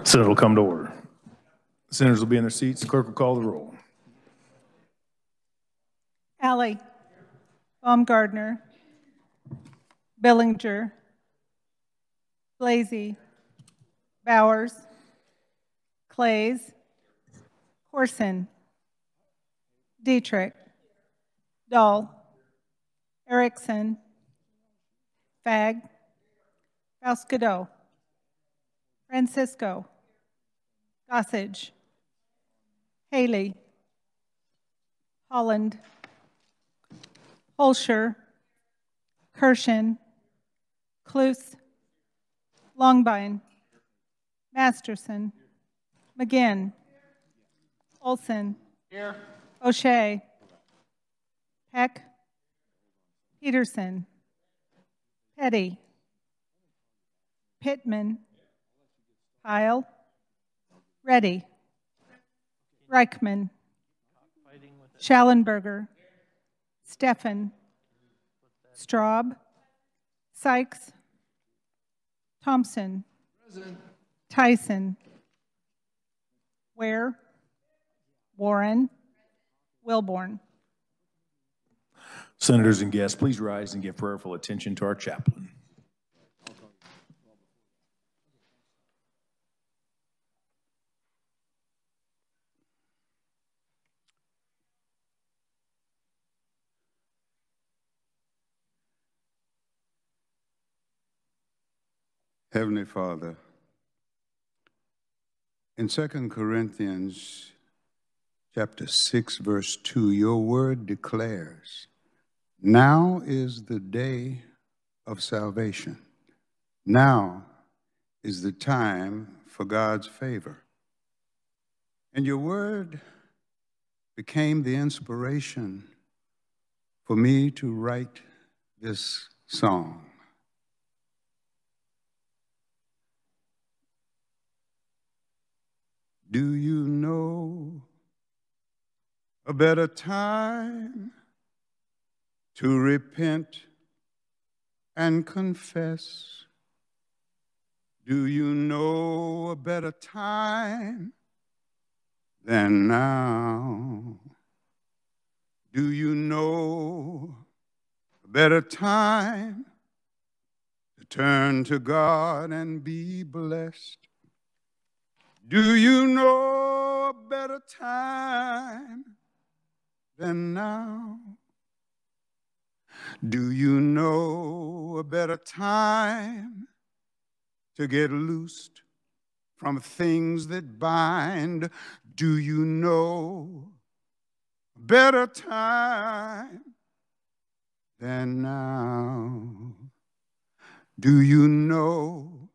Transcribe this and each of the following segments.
Senate will come to order. Senators will be in their seats. The clerk will call the roll. Alley, Baumgardner, Billinger, Blasey, Bowers, Clays, Corson, Dietrich, Dahl, Erickson, Fagg, Falscadeau, Francisco, Gossage, Haley, Holland, Holscher, Kirshen, Cluse, Longbein, Masterson, McGinn, Olson, Here. O'Shea, Peck, Peterson, Petty, Pittman, Pyle, Reddy, Reichman, Schallenberger, Steffen, Straub, Sykes, Thompson, Tyson, Ware, Warren, Wilborn. Senators and guests, please rise and give prayerful attention to our chaplain. Heavenly Father, in 2 Corinthians chapter 6, verse 2, your word declares, now is the day of salvation. Now is the time for God's favor. And your word became the inspiration for me to write this song. Do you know a better time to repent and confess? Do you know a better time than now? Do you know a better time to turn to God and be blessed? Do you know a better time than now? Do you know a better time to get loosed from things that bind? Do you know a better time than now? Do you know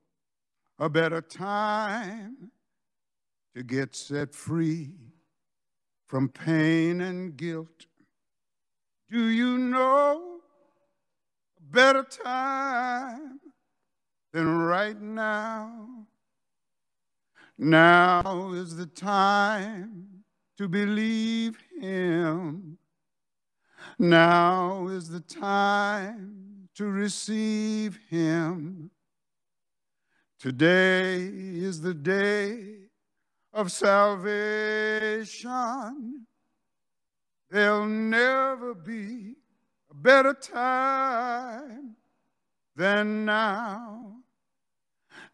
a better time to get set free from pain and guilt? Do you know a better time than right now? Now is the time to believe him. Now is the time to receive him. Today is the day of salvation. There'll never be a better time than now.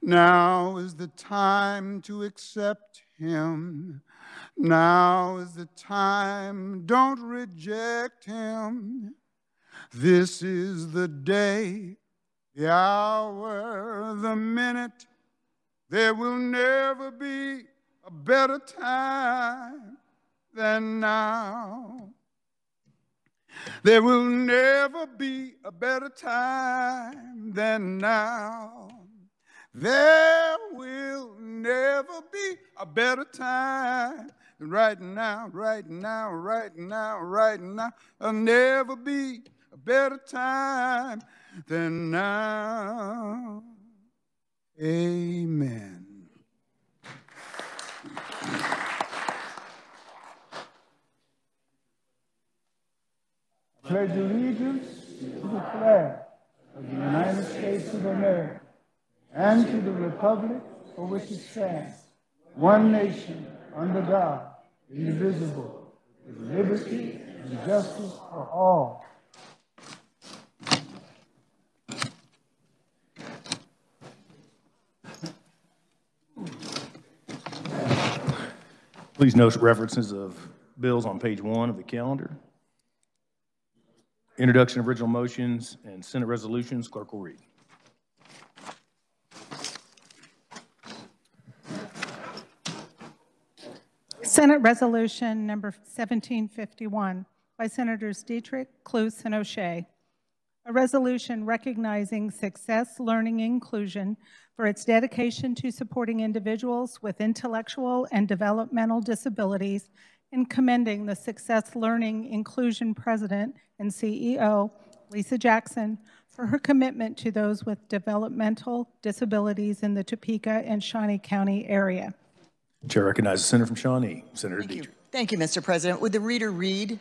Now is the time to accept him. Now is the time, don't reject him. This is the day, the hour, the minute. There will never be a better time than now. There will never be a better time than now. There will never be a better time than right now, right now, right now, right now. There'll never be a better time than now. Amen. Pledge allegiance to the flag of the United States of America and to the republic for which it stands, one nation, under God, indivisible, with liberty and justice for all. Please note references of bills on page 1 of the calendar. Introduction of original motions and Senate resolutions. Clerk will read. Senate Resolution Number 1751 by Senators Dietrich, Cluse, and O'Shea. A resolution recognizing Success Learning Inclusion for its dedication to supporting individuals with intellectual and developmental disabilities and commending the Success Learning Inclusion President and CEO, Lisa Jackson, for her commitment to those with developmental disabilities in the Topeka and Shawnee County area. Chair recognizes the Senator from Shawnee, Senator Dietrich. Thank you, Mr. President. Would the reader read?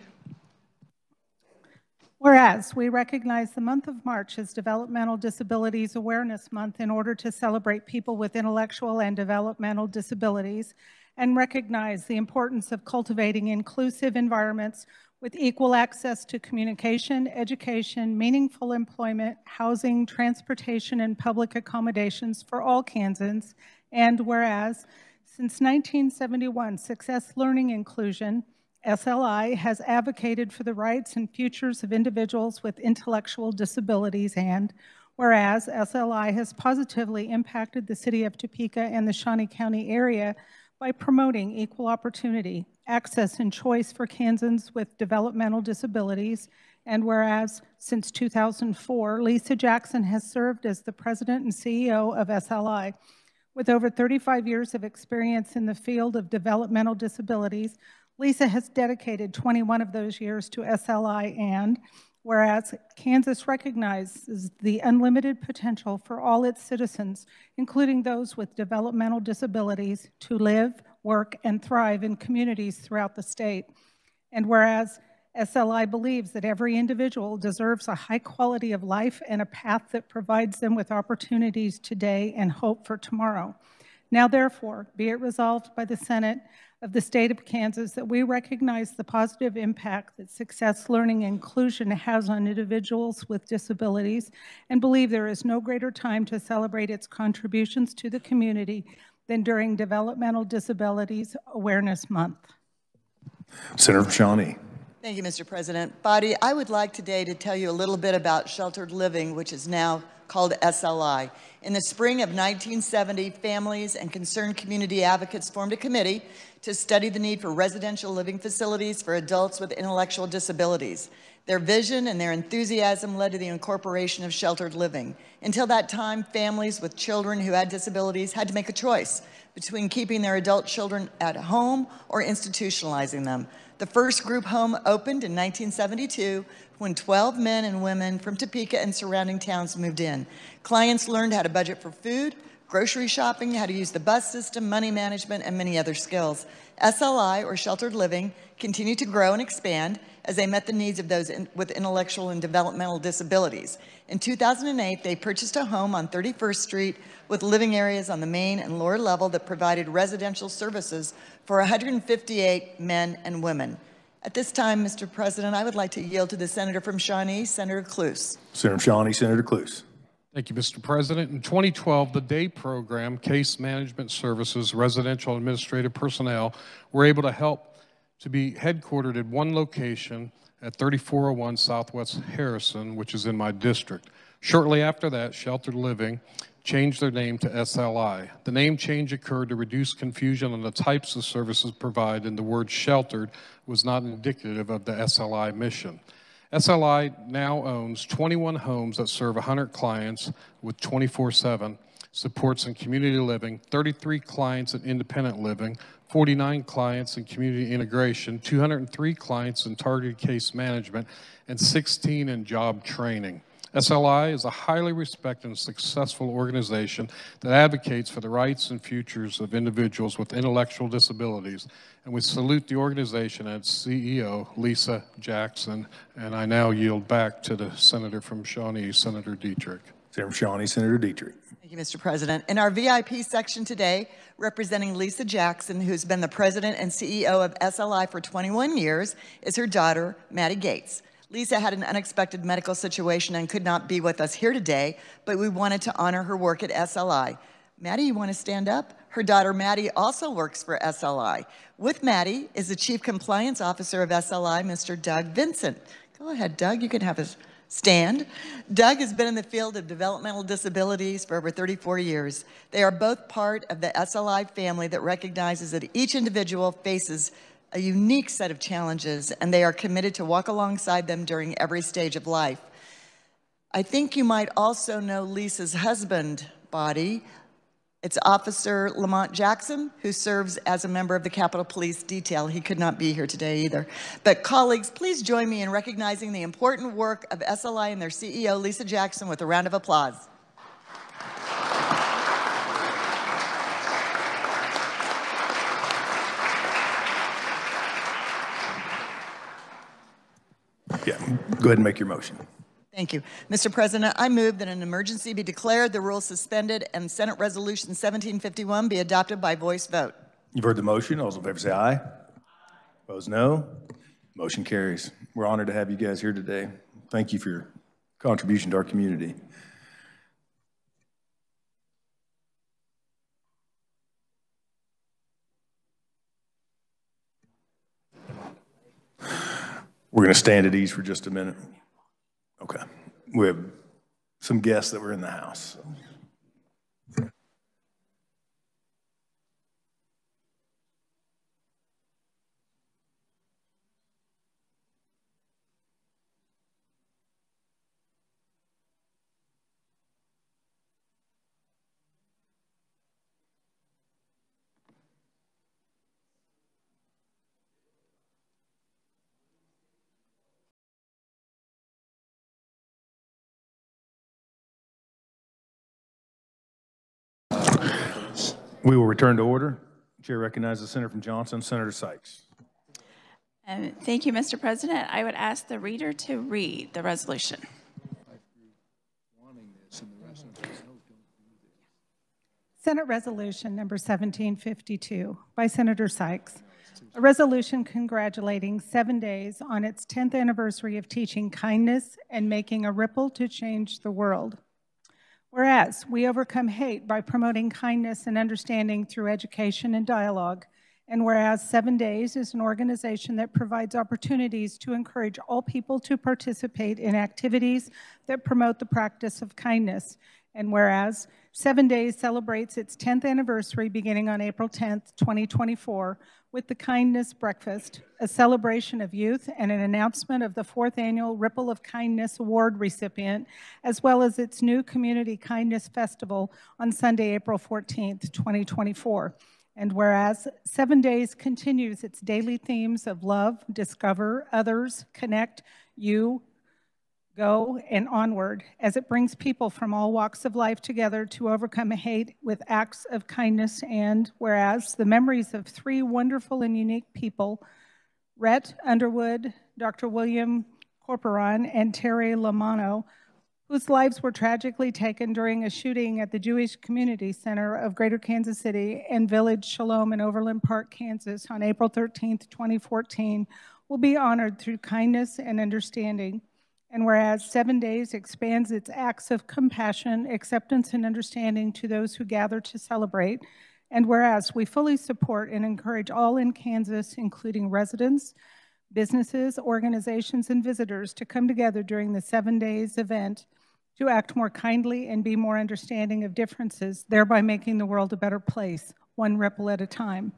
Whereas we recognize the month of March as Developmental Disabilities Awareness Month in order to celebrate people with intellectual and developmental disabilities and recognize the importance of cultivating inclusive environments with equal access to communication, education, meaningful employment, housing, transportation, and public accommodations for all Kansans. And whereas since 1971, Success Learning Inclusion, SLI, has advocated for the rights and futures of individuals with intellectual disabilities, and whereas SLI has positively impacted the city of Topeka and the Shawnee County area by promoting equal opportunity, access, and choice for Kansans with developmental disabilities, and whereas since 2004, Lisa Jackson has served as the president and CEO of SLI. With over 35 years of experience in the field of developmental disabilities, Lisa has dedicated 21 of those years to SLI, and whereas Kansas recognizes the unlimited potential for all its citizens, including those with developmental disabilities, to live, work, and thrive in communities throughout the state. And whereas SLI believes that every individual deserves a high quality of life and a path that provides them with opportunities today and hope for tomorrow. Now, therefore, be it resolved by the Senate of the state of Kansas that we recognize the positive impact that Success Learning Inclusion has on individuals with disabilities and believe there is no greater time to celebrate its contributions to the community than during Developmental Disabilities Awareness Month. Senator from Shawnee. Thank you, Mr. President. Body, I would like today to tell you a little bit about sheltered living, which is now called SLI. In the spring of 1970, families and concerned community advocates formed a committee to study the need for residential living facilities for adults with intellectual disabilities. Their vision and their enthusiasm led to the incorporation of sheltered living. Until that time, families with children who had disabilities had to make a choice between keeping their adult children at home or institutionalizing them. The first group home opened in 1972 when 12 men and women from Topeka and surrounding towns moved in. Clients learned how to budget for food, grocery shopping, how to use the bus system, money management, and many other skills. SLI, or sheltered living, continued to grow and expand as they met the needs of those with intellectual and developmental disabilities. In 2008, they purchased a home on 31st Street with living areas on the main and lower level that provided residential services for 158 men and women. At this time, Mr. President, I would like to yield to the Senator from Shawnee, Senator Cluse. Senator from Shawnee, Senator Cluse. Thank you, Mr. President. In 2012, the DAY program, Case Management Services, Residential Administrative Personnel, were able to help to be headquartered at one location at 3401 Southwest Harrison, which is in my district. Shortly after that, Sheltered Living changed their name to SLI. The name change occurred to reduce confusion on the types of services provided, and the word sheltered was not indicative of the SLI mission. SLI now owns 21 homes that serve 100 clients with 24/7 supports in community living, 33 clients in independent living, 49 clients in community integration, 203 clients in targeted case management, and 16 in job training. SLI is a highly respected and successful organization that advocates for the rights and futures of individuals with intellectual disabilities. And we salute the organization and its CEO, Lisa Jackson. And I now yield back to the Senator from Shawnee, Senator Dietrich. Senator from Shawnee, Senator Dietrich. Thank you, Mr. President. In our VIP section today, representing Lisa Jackson, who's been the president and CEO of SLI for 21 years, is her daughter, Maddie Gates. Lisa had an unexpected medical situation and could not be with us here today, but we wanted to honor her work at SLI. Maddie, you want to stand up? Her daughter, Maddie, also works for SLI. With Maddie is the Chief Compliance Officer of SLI, Mr. Doug Vincent. Go ahead, Doug, you can have a stand. Doug has been in the field of developmental disabilities for over 34 years. They are both part of the SLI family that recognizes that each individual faces a unique set of challenges, and they are committed to walk alongside them during every stage of life. I think you might also know Lisa's husband, Body. It's Officer Lamont Jackson, who serves as a member of the Capitol Police Detail. He could not be here today either. But colleagues, please join me in recognizing the important work of SLI and their CEO, Lisa Jackson, with a round of applause. Yeah, go ahead and make your motion. Thank you. Mr. President, I move that an emergency be declared, the rules suspended, and Senate Resolution 1751 be adopted by voice vote. You've heard the motion. All those in favor say aye. Opposed, no. Motion carries. We're honored to have you guys here today. Thank you for your contribution to our community. We're going to stand at ease for just a minute. Okay. We have some guests that were in the house. We will return to order. Chair recognizes the senator from Johnson, Senator Sykes. Thank you, Mr. President. I would ask the reader to read the resolution. Senate Resolution number 1752 by Senator Sykes. A resolution congratulating 7 days on its 10th anniversary of teaching kindness and making a ripple to change the world. Whereas we overcome hate by promoting kindness and understanding through education and dialogue, and whereas 7 Days is an organization that provides opportunities to encourage all people to participate in activities that promote the practice of kindness, and whereas 7 Days celebrates its 10th anniversary beginning on April 10th, 2024, with the Kindness Breakfast, a celebration of youth, and an announcement of the 4th annual Ripple of Kindness Award recipient, as well as its new Community Kindness Festival on Sunday, April 14th, 2024. And whereas 7 Days continues its daily themes of love, discover, others, connect, you, go, and onward, as it brings people from all walks of life together to overcome hate with acts of kindness. And whereas the memories of 3 wonderful and unique people, Rhett Underwood, Dr. William Corporon, and Terry Lamano, whose lives were tragically taken during a shooting at the Jewish Community Center of Greater Kansas City and Village Shalom in Overland Park, Kansas on April 13th, 2014, will be honored through kindness and understanding. And whereas 7 Days expands its acts of compassion, acceptance, and understanding to those who gather to celebrate, and whereas we fully support and encourage all in Kansas, including residents, businesses, organizations, and visitors, to come together during the 7 Days event to act more kindly and be more understanding of differences, thereby making the world a better place, one ripple at a time.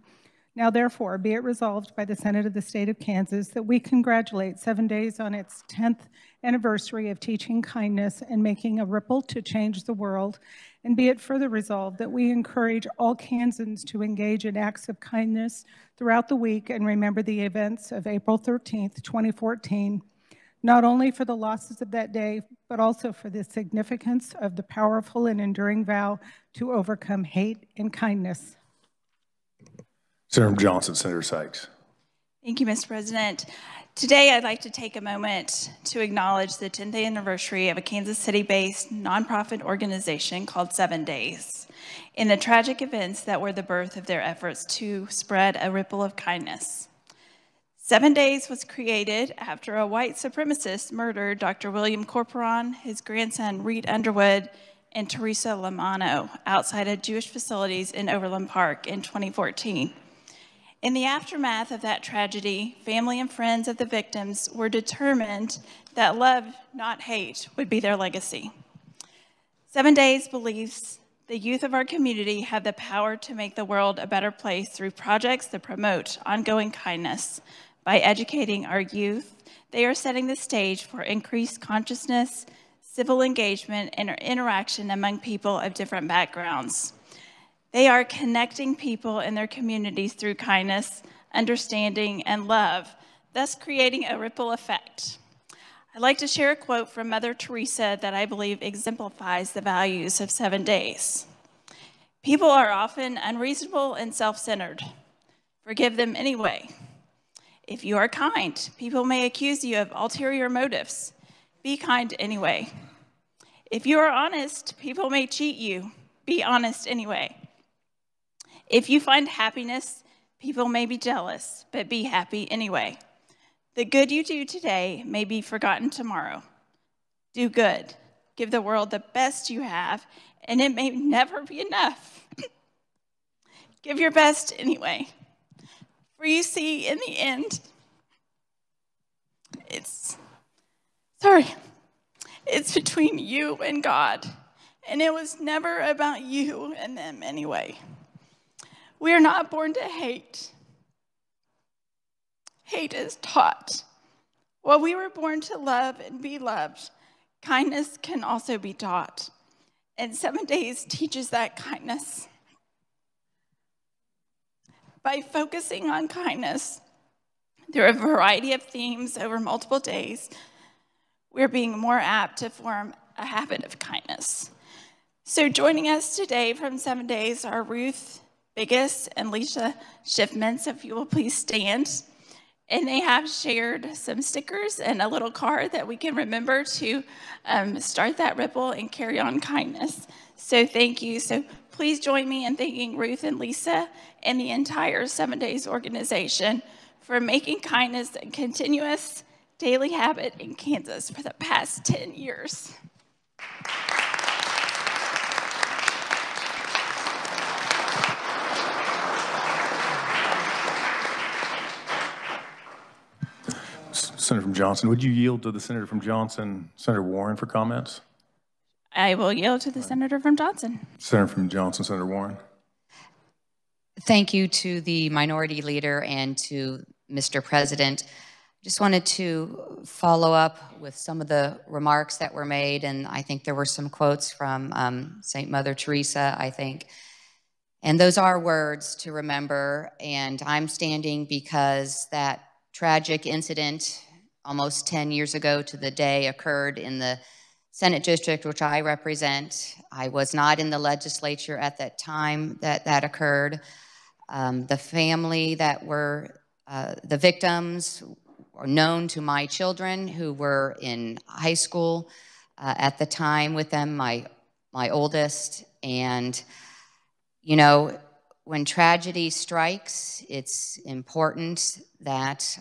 Now, therefore, be it resolved by the Senate of the State of Kansas that we congratulate 7 Days on its 10th anniversary of teaching kindness and making a ripple to change the world, and be it further resolved that we encourage all Kansans to engage in acts of kindness throughout the week and remember the events of April 13th, 2014, not only for the losses of that day, but also for the significance of the powerful and enduring vow to overcome hate and kindness. Senator Johnson, Senator Sykes. Thank you, Mr. President. Today, I'd like to take a moment to acknowledge the 10th anniversary of a Kansas City-based nonprofit organization called 7 Days, and the tragic events that were the birth of their efforts to spread a ripple of kindness. 7 Days was created after a white supremacist murdered Dr. William Corporon, his grandson Reed Underwood, and Teresa Lamano outside of Jewish facilities in Overland Park in 2014. In the aftermath of that tragedy, family and friends of the victims were determined that love, not hate, would be their legacy. 7 Days believes the youth of our community have the power to make the world a better place through projects that promote ongoing kindness. By educating our youth, they are setting the stage for increased consciousness, civil engagement, and interaction among people of different backgrounds. They are connecting people in their communities through kindness, understanding, and love, thus creating a ripple effect. I'd like to share a quote from Mother Teresa that I believe exemplifies the values of 7 Days. People are often unreasonable and self-centered. Forgive them anyway. If you are kind, people may accuse you of ulterior motives. Be kind anyway. If you are honest, people may cheat you. Be honest anyway. If you find happiness, people may be jealous, but be happy anyway. The good you do today may be forgotten tomorrow. Do good. Give the world the best you have, and it may never be enough. Give your best anyway. For you see, in the end, it's between you and God, and it was never about you and them anyway. We are not born to hate. Hate is taught. While we were born to love and be loved, kindness can also be taught. And 7 Days teaches that kindness. By focusing on kindness through a variety of themes over multiple days, we're being more apt to form a habit of kindness. So joining us today from 7 Days are Ruth Biggis and Lisa Schiffman, so if you will please stand. And they have shared some stickers and a little card that we can remember to start that ripple and carry on kindness. So thank you. So please join me in thanking Ruth and Lisa and the entire 7 Days organization for making kindness a continuous daily habit in Kansas for the past 10 years. Senator from Johnson, would you yield to the Senator from Johnson, Senator Warren, for comments? I will yield to the Senator from Johnson. Senator from Johnson, Senator Warren. Thank you to the minority leader and to Mr. President. Just wanted to follow up with some of the remarks that were made, and I think there were some quotes from St. Mother Teresa, I think. And those are words to remember, and I'm standing because that tragic incident almost 10 years ago to the day occurred in the Senate district, which I represent. I was not in the legislature at that time that occurred. The family that were the victims are known to my children who were in high school at the time with them, my oldest. And, you know, when tragedy strikes, it's important that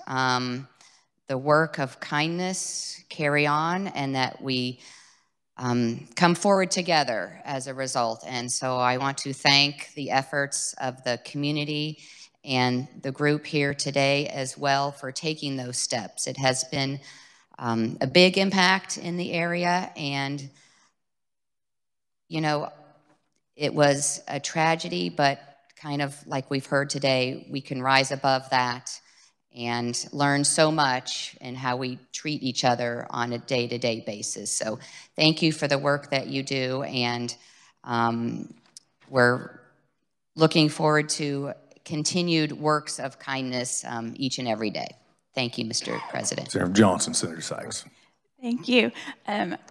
the work of kindness carry on and that we come forward together as a result. And so I want to thank the efforts of the community and the group here today as well for taking those steps. It has been a big impact in the area, and you know, it was a tragedy, but kind of like we've heard today, we can rise above that and learn so much in how we treat each other on a day-to-day basis. So thank you for the work that you do, and we're looking forward to continued works of kindness each and every day. Thank you, Mr. President. Senator Johnson, Senator Sykes. Thank you.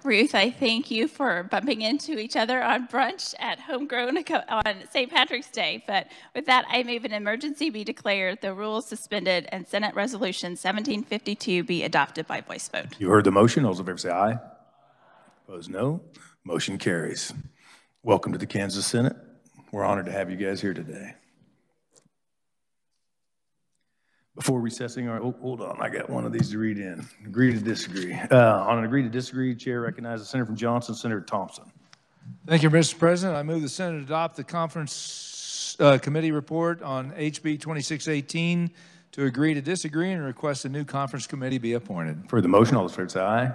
Ruth, I thank you for bumping into each other on brunch at Homegrown on St. Patrick's Day. But with that, I move an emergency be declared, the rules suspended, and Senate Resolution 1752 be adopted by voice vote. You heard the motion. All those in favor say aye. Opposed, no. Motion carries. Welcome to the Kansas Senate. We're honored to have you guys here today. Before recessing our, hold on, I got one of these to read in. Agree to disagree. On an agree to disagree, Chair recognizes Senator from Johnson, Senator Thompson. Thank you, Mr. President. I move the Senate adopt the conference committee report on HB 2618 to agree to disagree and request a new conference committee be appointed. For the motion, all those in favor say aye.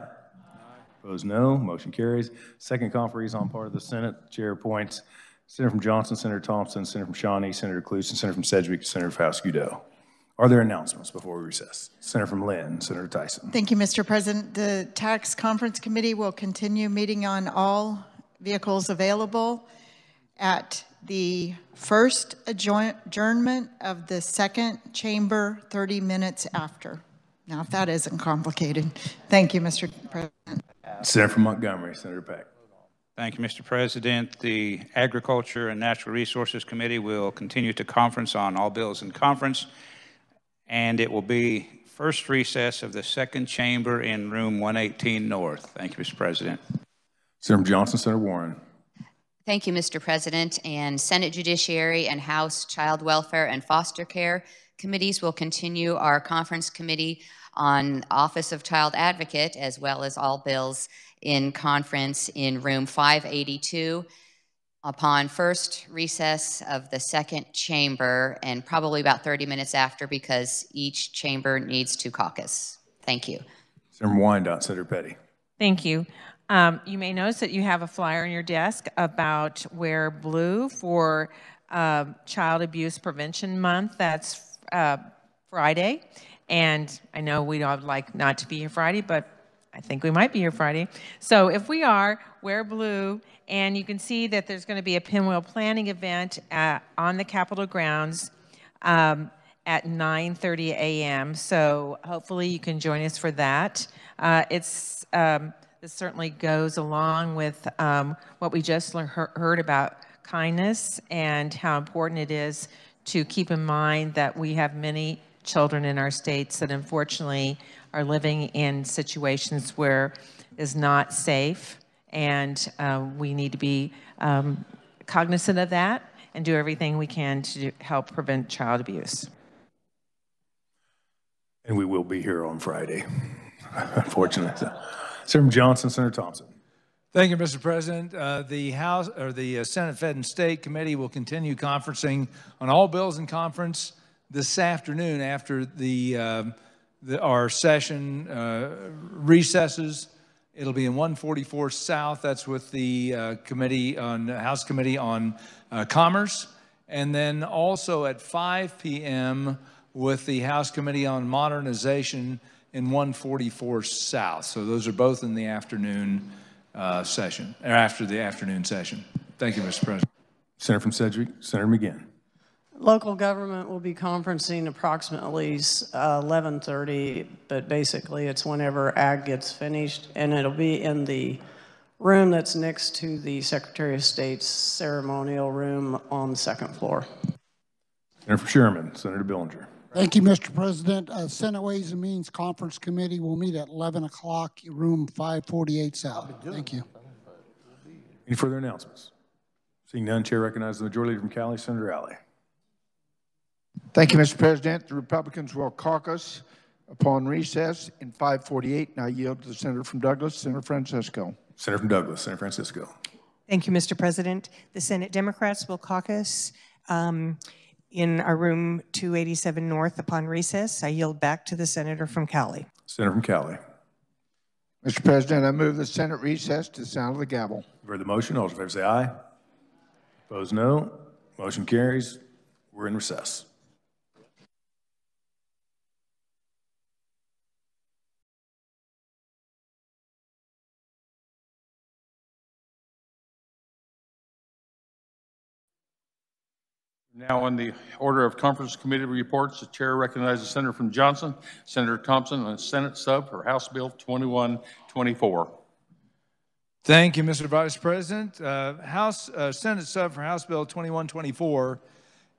Opposed, no. Motion carries. Second conferees on part of the Senate. Chair appoints Senator from Johnson, Senator Thompson, Senator from Shawnee, Senator Cluse, and Senator from Sedgwick, Senator Faust-Gudeau. Are there announcements before we recess? Senator from Lynn, Senator Tyson. Thank you, Mr. President. The Tax Conference Committee will continue meeting on all vehicles available at the first adjournment of the second chamber 30 minutes after. Now, if that isn't complicated. Thank you, Mr. President. Senator from Montgomery, Senator Peck. Thank you, Mr. President. The Agriculture and Natural Resources Committee will continue to conference on all bills in conference, and it will be first recess of the second chamber in room 118 North. Thank you, Mr. President. Senator Johnson, Senator Warren. Thank you, Mr. President. And Senate Judiciary and House Child Welfare and Foster Care committees will continue our conference committee on Office of Child Advocate, as well as all bills in conference in room 582. Upon first recess of the second chamber, and probably about 30 minutes after, because each chamber needs to caucus. Thank you. Senator Wyandotte, Senator Petty. Thank you. You may notice that you have a flyer on your desk about Wear Blue for Child Abuse Prevention Month. That's Friday. And I know we would like not to be here Friday, but I think we might be here Friday. So if we are, wear blue. And you can see that there's going to be a pinwheel planning event on the Capitol grounds at 9:30 a.m. So hopefully you can join us for that. This certainly goes along with what we just heard about kindness and how important it is to keep in mind that we have many children in our states that unfortunately are living in situations where it's not safe. And we need to be cognizant of that and do everything we can to help prevent child abuse. And we will be here on Friday, unfortunately. Senator Johnson, Senator Thompson. Thank you, Mr. President. The Senate Fed and State Committee will continue conferencing on all bills in conference this afternoon after our session recesses. It'll be in 144 South. That's with the House Committee on Commerce. And then also at 5 p.m. with the House Committee on Modernization in 144 South. So those are both in the afternoon session, or after the afternoon session. Thank you, Mr. President. Senator from Sedgwick, Senator McGinn. Local government will be conferencing approximately 11:30, but basically it's whenever ag gets finished, and it'll be in the room that's next to the Secretary of State's ceremonial room on the second floor. Senator from Sherman, Senator Billinger. Thank you, Mr. President. Senate Ways and Means Conference Committee will meet at 11 o'clock, room 548 South. Thank you. Any further announcements? Seeing none, Chair recognizes the Majority Leader from Cali, Senator Alley. Thank you, Mr. President. The Republicans will caucus upon recess in 548. Now yield to the Senator from Douglas, Senator Francisco. Senator from Douglas, Senator Francisco. Thank you, Mr. President. The Senate Democrats will caucus in our room 287 North upon recess. I yield back to the Senator from Cali. Senator from Cali. Mr. President, I move the Senate recess to the sound of the gavel. You've heard the motion. All those in favor say aye. Opposed, no. Motion carries. We're in recess. Now, on the order of conference committee reports, the chair recognizes Senator from Johnson, Senator Thompson on Senate sub for House Bill 2124. Thank you, Mr. Vice President. Senate sub for House Bill 2124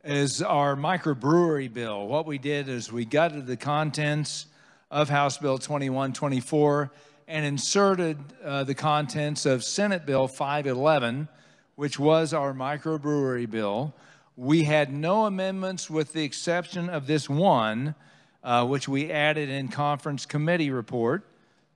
is our microbrewery bill. What we did is we gutted the contents of House Bill 2124 and inserted the contents of Senate Bill 511, which was our microbrewery bill. We had no amendments with the exception of this one, which we added in conference committee report,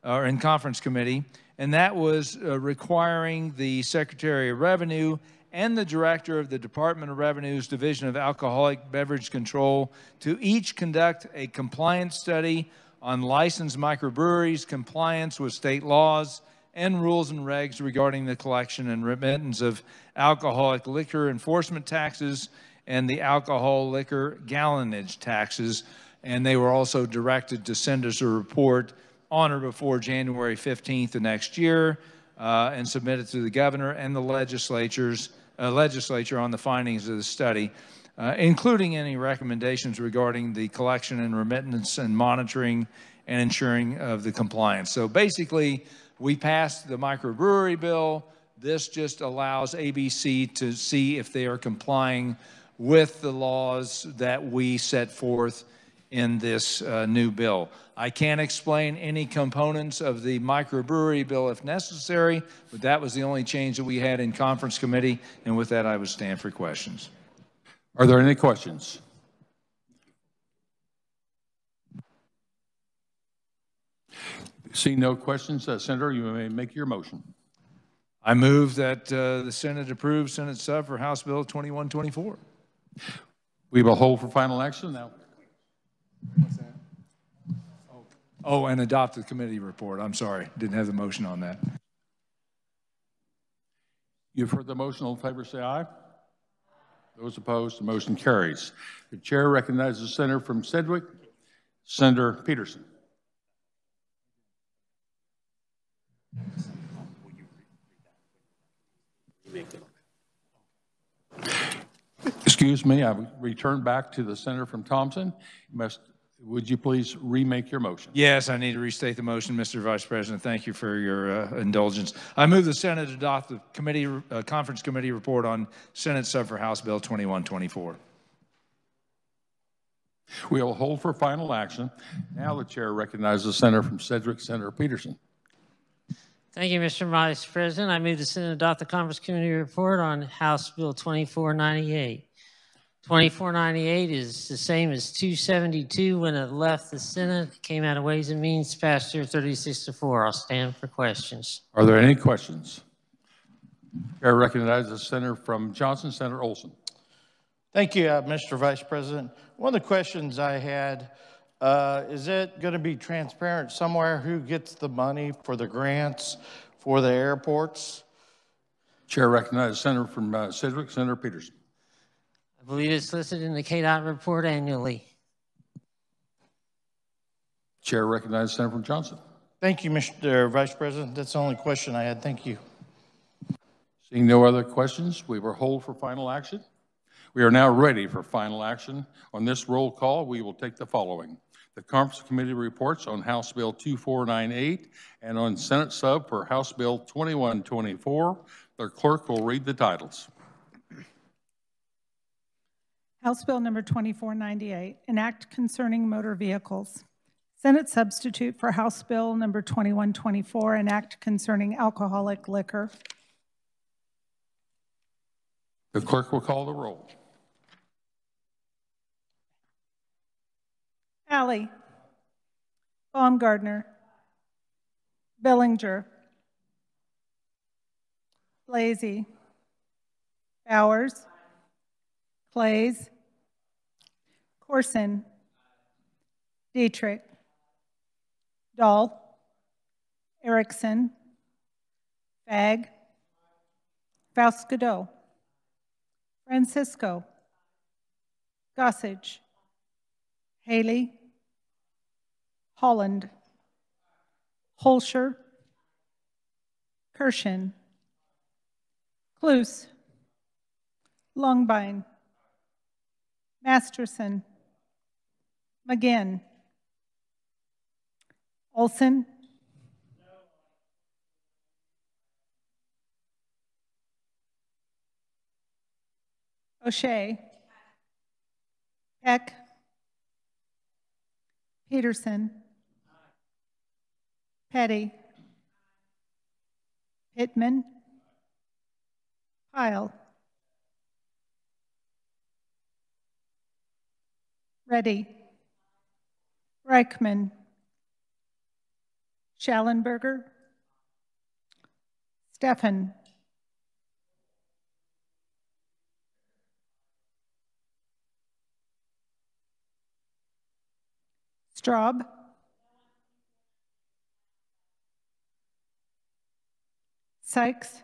or in conference committee, and that was requiring the Secretary of Revenue and the Director of the Department of Revenue's Division of Alcoholic Beverage Control to each conduct a compliance study on licensed microbreweries, compliance with state laws, and rules and regs regarding the collection and remittance of alcoholic liquor enforcement taxes and the alcohol liquor gallonage taxes. And they were also directed to send us a report on or before January 15th of next year and submit it to the governor and the legislature on the findings of the study, including any recommendations regarding the collection and remittance and monitoring and ensuring of the compliance. So basically, we passed the microbrewery bill. This just allows ABC to see if they are complying with the laws that we set forth in this new bill. I can't explain any components of the microbrewery bill if necessary, but that was the only change that we had in conference committee, and with that I would stand for questions. Are there any questions? Seeing no questions, Senator, you may make your motion. I move that the Senate approve Senate sub for House Bill 2124. We will hold for final action now. What's that? Oh, and adopt the committee report. I'm sorry, didn't have the motion on that. You've heard the motion. All in favor, say aye. Those opposed, the motion carries. The chair recognizes the senator from Sedgwick, Senator Peterson. Excuse me, I return back to the senator from Thompson. Would you please remake your motion? Yes, I need to restate the motion, Mr. Vice President. Thank you for your indulgence. I move the Senate adopt the committee, conference committee report on Senate sub for House Bill 2124. We will hold for final action. Now the chair recognizes the senator from Sedgwick, Senator Peterson. Thank you, Mr. Vice President. I move the Senate adopt the conference committee report on House Bill 2498. 2498 is the same as 272 when it left the Senate. It came out of Ways and Means, passed here 36-4. I'll stand for questions. Are there any questions? Chair recognizes the senator from Johnson, Senator Olson. Thank you, Mr. Vice President. One of the questions I had, is it going to be transparent somewhere who gets the money for the grants for the airports? Chair recognizes the senator from Sedgwick, Senator Peterson. I believe it's listed in the ks.gov report annually. Chair recognizes Senator from Johnson. Thank you, Mr. Vice President. That's the only question I had. Thank you. Seeing no other questions, we will hold for final action. We are now ready for final action. On this roll call, we will take the following: the conference committee reports on House Bill 2498 and on Senate sub for House Bill 2124. The clerk will read the titles. House Bill number 2498, an act concerning motor vehicles. Senate substitute for House Bill number 2124, an act concerning alcoholic liquor. The clerk will call the roll. Alley, Baumgardner, Bellinger, Blasey, Bowers, Clays, Corson, Dietrich, Dahl, Erickson, Fagg, Faust-Godot, Francisco, Gossage, Haley, Holland, Holscher, Kirshen, Cluse, Longbine, Masterson, McGinn, Olson, O'Shea, Peck, Peterson, Petty, Pittman, Pyle, Reddy, Reichman, Schallenberger, Steffen, Straub, Sykes,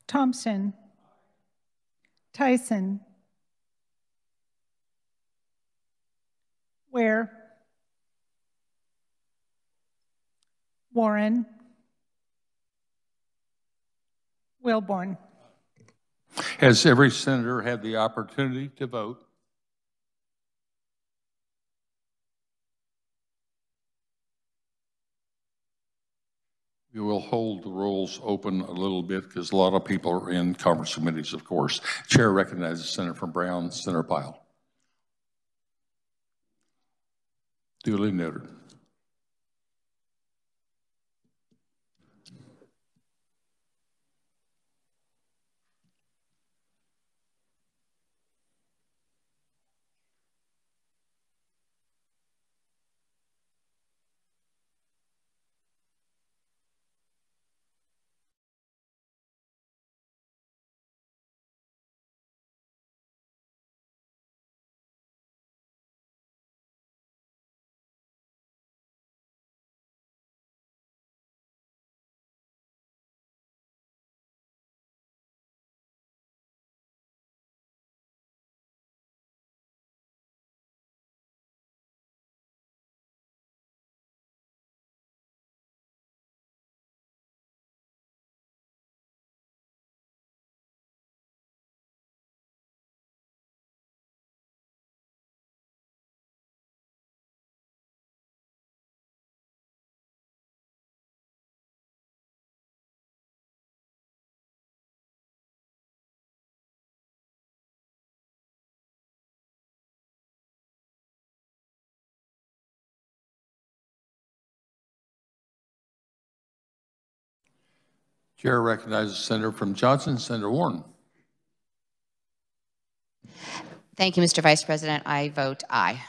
Thompson, Tyson, Ware, Warren, Wilborn. Has every senator had the opportunity to vote? We will hold the rolls open a little bit because a lot of people are in conference committees, of course. Chair recognizes Senator from Brown, Senator Pyle. Duly noted. Chair recognizes Senator from Johnson, Senator Warren. Thank you, Mr. Vice President. I vote aye.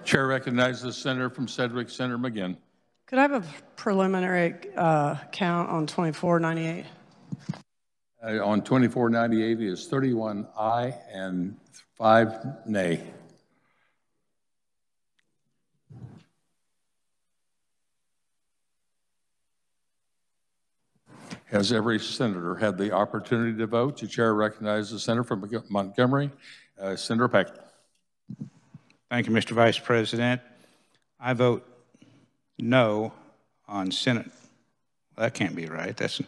Chair recognizes the senator from Sedgwick, Senator McGinn. Could I have a preliminary count on 2498? On 2498 is 31 aye and 5 nay. Has every senator had the opportunity to vote? The chair recognizes the senator from Montgomery, Senator Peck. Thank you, Mr. Vice President. I vote no on Senate. Well, that can't be right. Is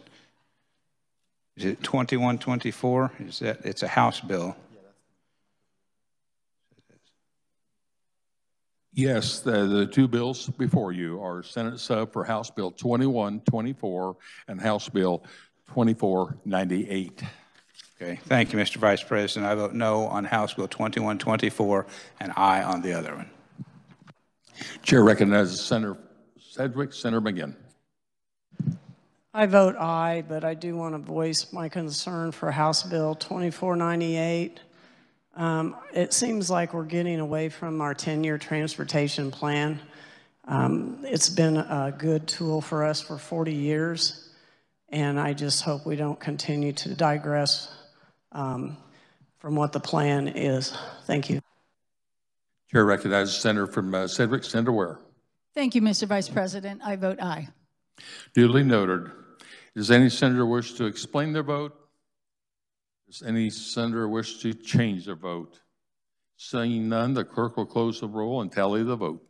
it 2124? It's a House bill. Yes, the two bills before you are Senate sub for House Bill 2124 and House Bill 2498. Okay, thank you, Mr. Vice President. I vote no on House Bill 2124 and aye on the other one. Chair recognizes Senator Sedgwick, Senator McGinn. I vote aye, but I do want to voice my concern for House Bill 2498. It seems like we're getting away from our 10-year transportation plan. It's been a good tool for us for 40 years, and I just hope we don't continue to digress from what the plan is. Thank you. Chair recognizes Senator from Sedgwick, Senator Ware. Thank you, Mr. Vice President. I vote aye. Duly noted. Does any senator wish to explain their vote? Does any senator wish to change their vote? Seeing none, the clerk will close the roll and tally the vote.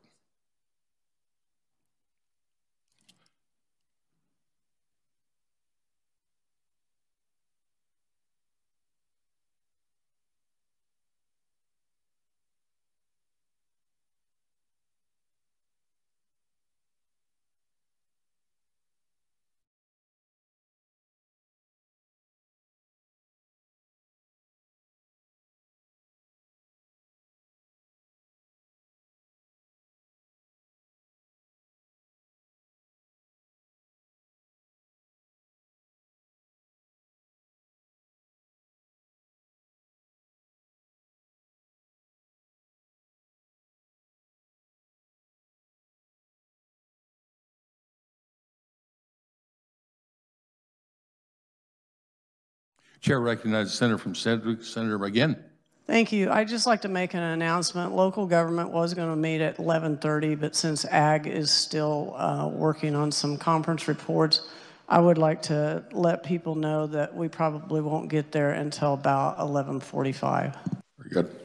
Chair recognizes the senator from Sedgwick, Senator McGinn. Thank you. I'd just like to make an announcement. Local government was going to meet at 11:30, but since AG is still working on some conference reports, I would like to let people know that we probably won't get there until about 11:45. Very good.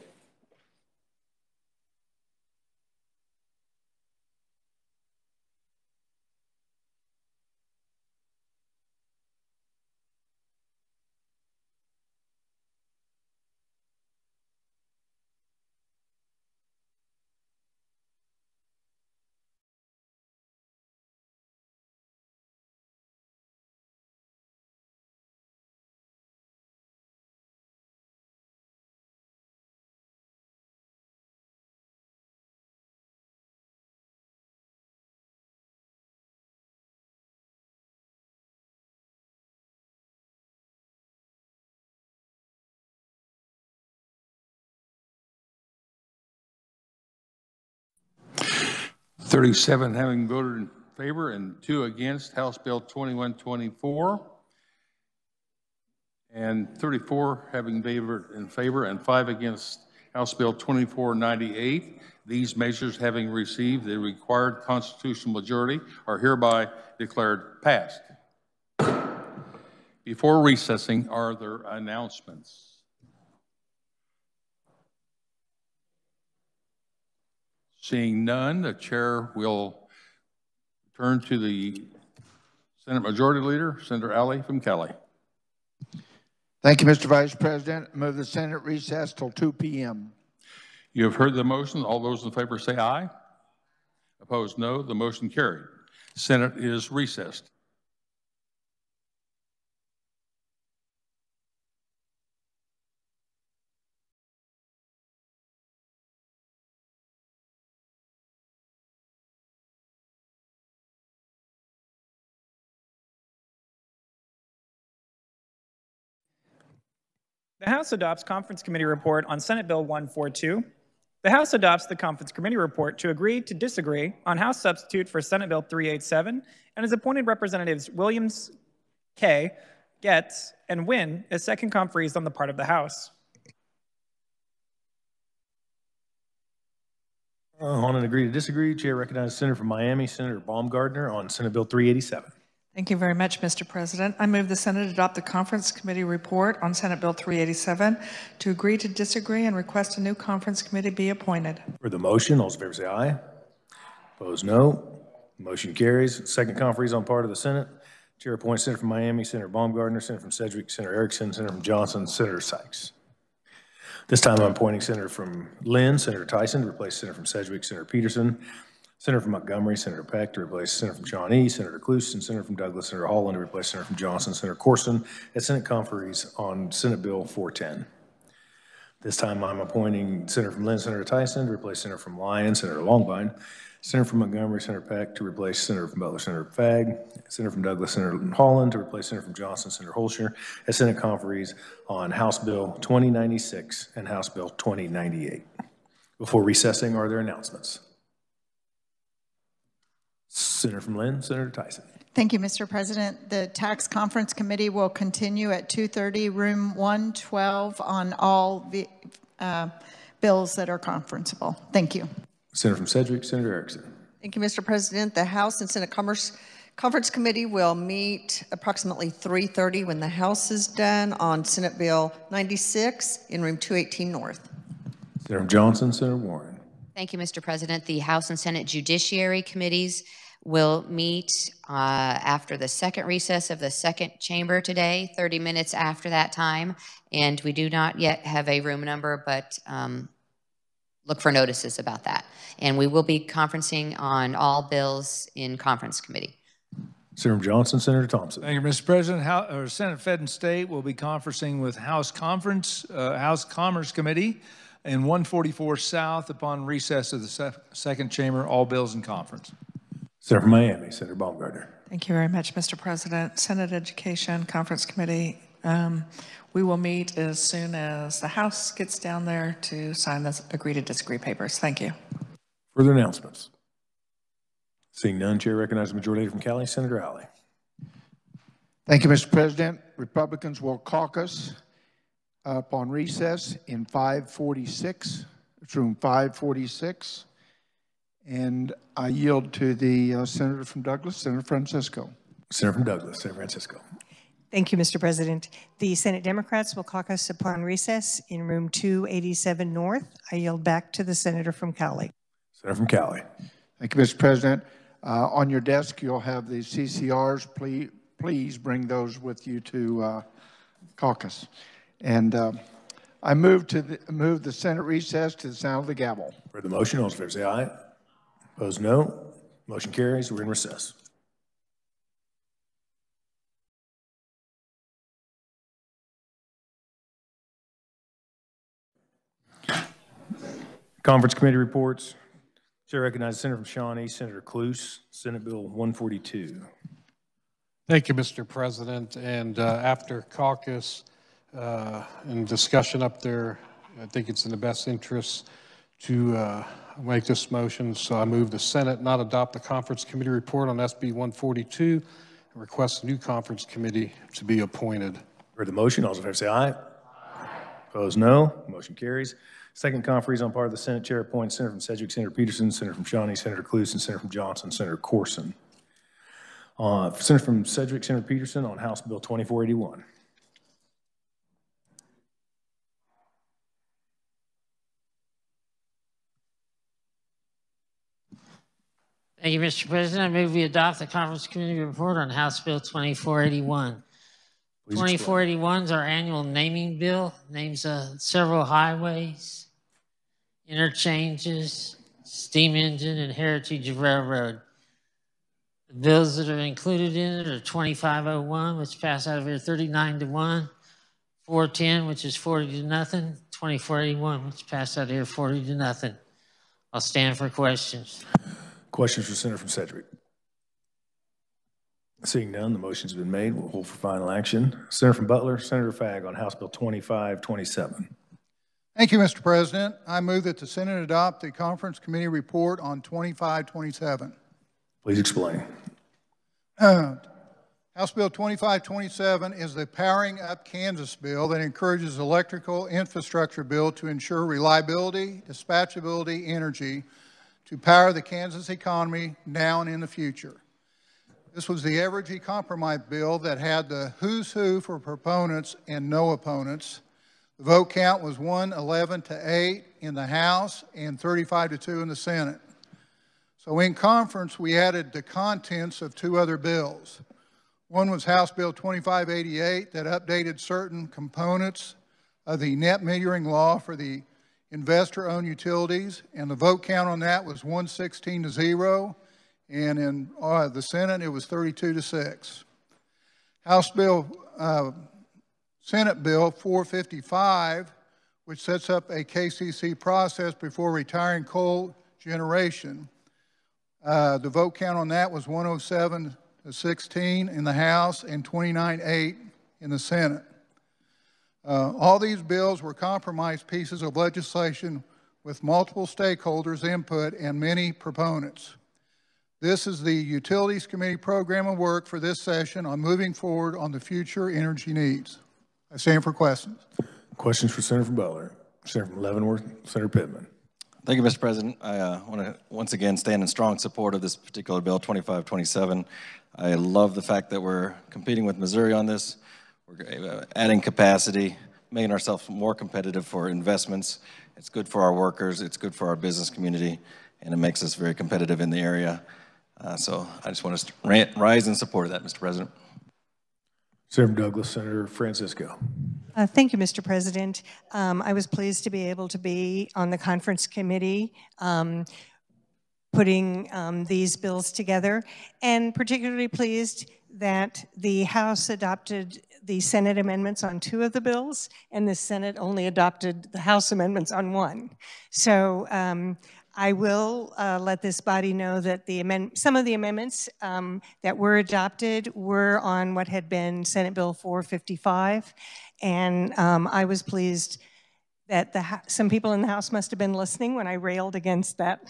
(37) having voted in favor and 2 against House Bill 2124, and 34 having voted in favor and 5 against House Bill 2498. These measures, having received the required constitutional majority, are hereby declared passed. Before recessing, are there announcements? Seeing none, the chair will turn to the Senate Majority Leader, Senator Alley from Cali. Thank you, Mr. Vice President. I move the Senate recess till 2 p.m. You have heard the motion. All those in favor say aye. Opposed, no. The motion carried. Senate is recessed. The House adopts Conference Committee Report on Senate Bill 142. The House adopts the Conference Committee report to agree to disagree on House substitute for Senate Bill 387 and has appointed Representatives Williams, Kay, Getz, and Wynn as second conferees on the part of the House. On an agree to disagree, Chair recognizes Senator from Miami, Senator Baumgardner, on Senate Bill 387. Thank you very much, Mr. President. I move the Senate adopt the Conference Committee report on Senate Bill 387 to agree to disagree and request a new Conference Committee be appointed. For the motion, all those in favor say aye. Opposed, no. Motion carries. Second conferees on part of the Senate. Chair appoints Senator from Miami, Senator Baumgardner, Senator from Sedgwick, Senator Erickson, Senator from Johnson, Senator Sykes. This time I'm appointing Senator from Lynn, Senator Tyson to replace Senator from Sedgwick, Senator Peterson, Senator from Montgomery, Senator Peck to replace Senator from Shawnee, Senator Cluse, and Senator from Douglas, Senator Holland to replace Senator from Johnson, Senator Corson as Senate conferees on Senate Bill 410. This time I'm appointing Senator from Lynn, Senator Tyson to replace Senator from Lyon, Senator Longbine, Senator from Montgomery, Senator Peck to replace Senator from Butler, Senator Fagg, Senator from Douglas, Senator Holland to replace Senator from Johnson, Senator Holscher as Senate conferees on House Bill 2096 and House Bill 2098. Before recessing, are there announcements? Senator from Lynn, Senator Tyson. Thank you, Mr. President. The Tax Conference Committee will continue at 2:30, room 112, on all the bills that are conferenceable. Thank you. Senator from Sedgwick, Senator Erickson. Thank you, Mr. President. The House and Senate Conference Committee will meet approximately 3:30 when the House is done on Senate Bill 96 in room 218 North. Senator from Johnson, Senator Warren. Thank you, Mr. President. The House and Senate Judiciary Committees will meet after the second recess of the second chamber today, 30 minutes after that time. And we do not yet have a room number, but look for notices about that. And we will be conferencing on all bills in conference committee. Senator Johnson, Senator Thompson. Thank you, Mr. President. Senate Fed and State will be conferencing with House Commerce Committee in 144 South upon recess of the second chamber, all bills in conference. Senator from Miami, Senator Baumgardner. Thank you very much, Mr. President. Senate Education Conference Committee, we will meet as soon as the House gets down there to sign the agree to disagree papers. Thank you. Further announcements? Seeing none, Chair recognizes the Majority Leader from Cali, Senator Alley. Thank you, Mr. President. Republicans will caucus upon recess in 546. It's room 546. And I yield to the Senator from Douglas, Senator Francisco. Senator from Douglas, Senator Francisco. Thank you, Mr. President. The Senate Democrats will caucus upon recess in room 287 North. I yield back to the Senator from Cali. Senator from Cali. Thank you, Mr. President. On your desk, you'll have the CCRs. Please bring those with you to caucus. And I move the Senate recess to the sound of the gavel. For the motion, all those in favor say aye. Opposed, no. Motion carries. We're in recess. Conference committee reports. Chair recognizes Senator from Shawnee, Senator Cluse, Senate Bill 142. Thank you, Mr. President. And after caucus and discussion up there, I think it's in the best interest to make this motion. So I move the Senate not adopt the conference committee report on SB 142 and request a new conference committee to be appointed. For the motion, all those in favor say aye. Opposed, no. Motion carries. Second conferees on part of the Senate. Chair appoints Senator from Sedgwick, Senator Peterson, Senator from Shawnee, Senator Cluse, and Senator from Johnson, Senator Corson. Senator from Sedgwick, Senator Peterson on House Bill 2481. Thank you, Mr. President. I move we adopt the Conference Committee report on House Bill 2481. 2481 is our annual naming bill. Names several highways, interchanges, steam engine, and heritage of railroad. The bills that are included in it are 2501, which passed out of here 39-1, 410, which is 40-0, 2481, which passed out of here 40-0. I'll stand for questions. Questions for Senator from Sedgwick? Seeing none, the motion's been made. We'll hold for final action. Senator from Butler, Senator Fagg on House Bill 2527. Thank you, Mr. President. I move that the Senate adopt the conference committee report on 2527. Please explain. House Bill 2527 is the Powering Up Kansas bill that encourages electrical infrastructure bill to ensure reliability, dispatchability, energy to power the Kansas economy now and in the future. This was the Evergy Compromise bill that had the who's who for proponents and no opponents. The vote count was 111 to 8 in the House and 35 to 2 in the Senate. So in conference, we added the contents of 2 other bills. One was House Bill 2588 that updated certain components of the net metering law for the investor-owned utilities, and the vote count on that was 116 to 0, and in the Senate it was 32 to 6. Senate Bill 455, which sets up a KCC process before retiring coal generation. The vote count on that was 107 to 16 in the House and 29-8 in the Senate. All these bills were compromise pieces of legislation with multiple stakeholders' input and many proponents. This is the Utilities Committee program of work for this session on moving forward on the future energy needs. I stand for questions. Questions for Senator Butler, Senator from Leavenworth, Senator Pittman. Thank you, Mr. President. I want to once again stand in strong support of this particular bill, 2527. I love the fact that we're competing with Missouri on this. We're adding capacity, making ourselves more competitive for investments. It's good for our workers, it's good for our business community, and it makes us very competitive in the area. So I just want to rise in support of that, Mr. President. Senator Douglas, Senator Francisco. Thank you, Mr. President. I was pleased to be able to be on the conference committee putting these bills together, and particularly pleased that the House adopted the Senate amendments on 2 of the bills, and the Senate only adopted the House amendments on 1. So I will let this body know that some of the amendments that were adopted were on what had been Senate Bill 455, and I was pleased that some people in the House must have been listening when I railed against that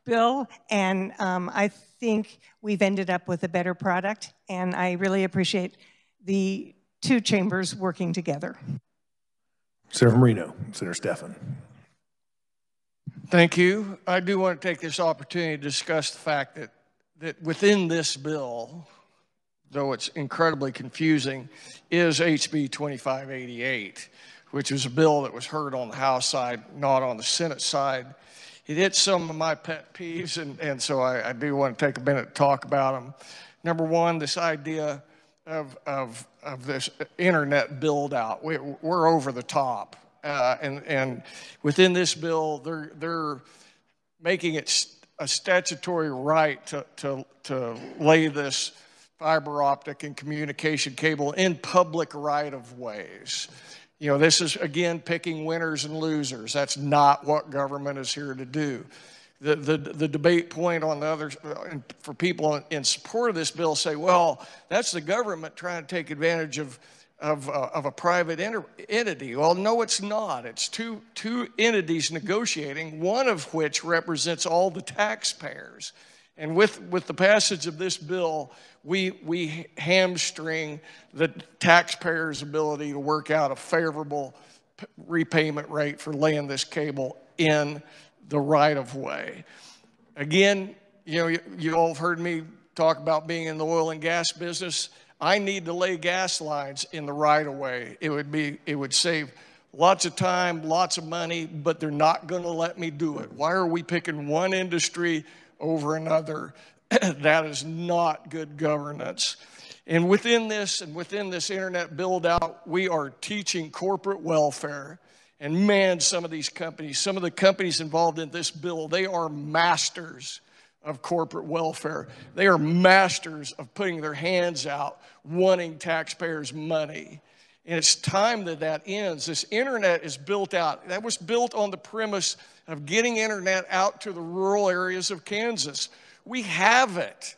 bill, and I think we've ended up with a better product, and I really appreciate the 2 chambers working together. Senator from Reno, Senator Stephan. Thank you. I do want to take this opportunity to discuss the fact that within this bill, though it's incredibly confusing, is HB 2588, which was a bill that was heard on the House side, not on the Senate side. It hit some of my pet peeves, and so I do want to take a minute to talk about them. Number one, this idea of this internet build out. We're over the top. And within this bill, they're making it a statutory right to lay this fiber optic and communication cable in public right-of-ways. You know, this is, again, picking winners and losers. That's not what government is here to do. The debate point on the other, for people in support of this bill say, well, that's the government trying to take advantage of a private entity. Well, no, it's not. It's two entities negotiating, one of which represents all the taxpayers. And with the passage of this bill, we hamstring the taxpayers' ability to work out a favorable repayment rate for laying this cable in the right-of-way. Again, you know, you all have heard me talk about being in the oil and gas business. I need to lay gas lines in the right-of-way. It would save lots of time, lots of money, but they're not going to let me do it. Why are we picking one industry over another? That is not good governance. And within this internet build out, we are teaching corporate welfare. And man, some of the companies involved in this bill, they are masters of corporate welfare. They are masters of putting their hands out, wanting taxpayers' money. And it's time that ends. This internet is built out. That was built on the premise of getting internet out to the rural areas of Kansas. We have it.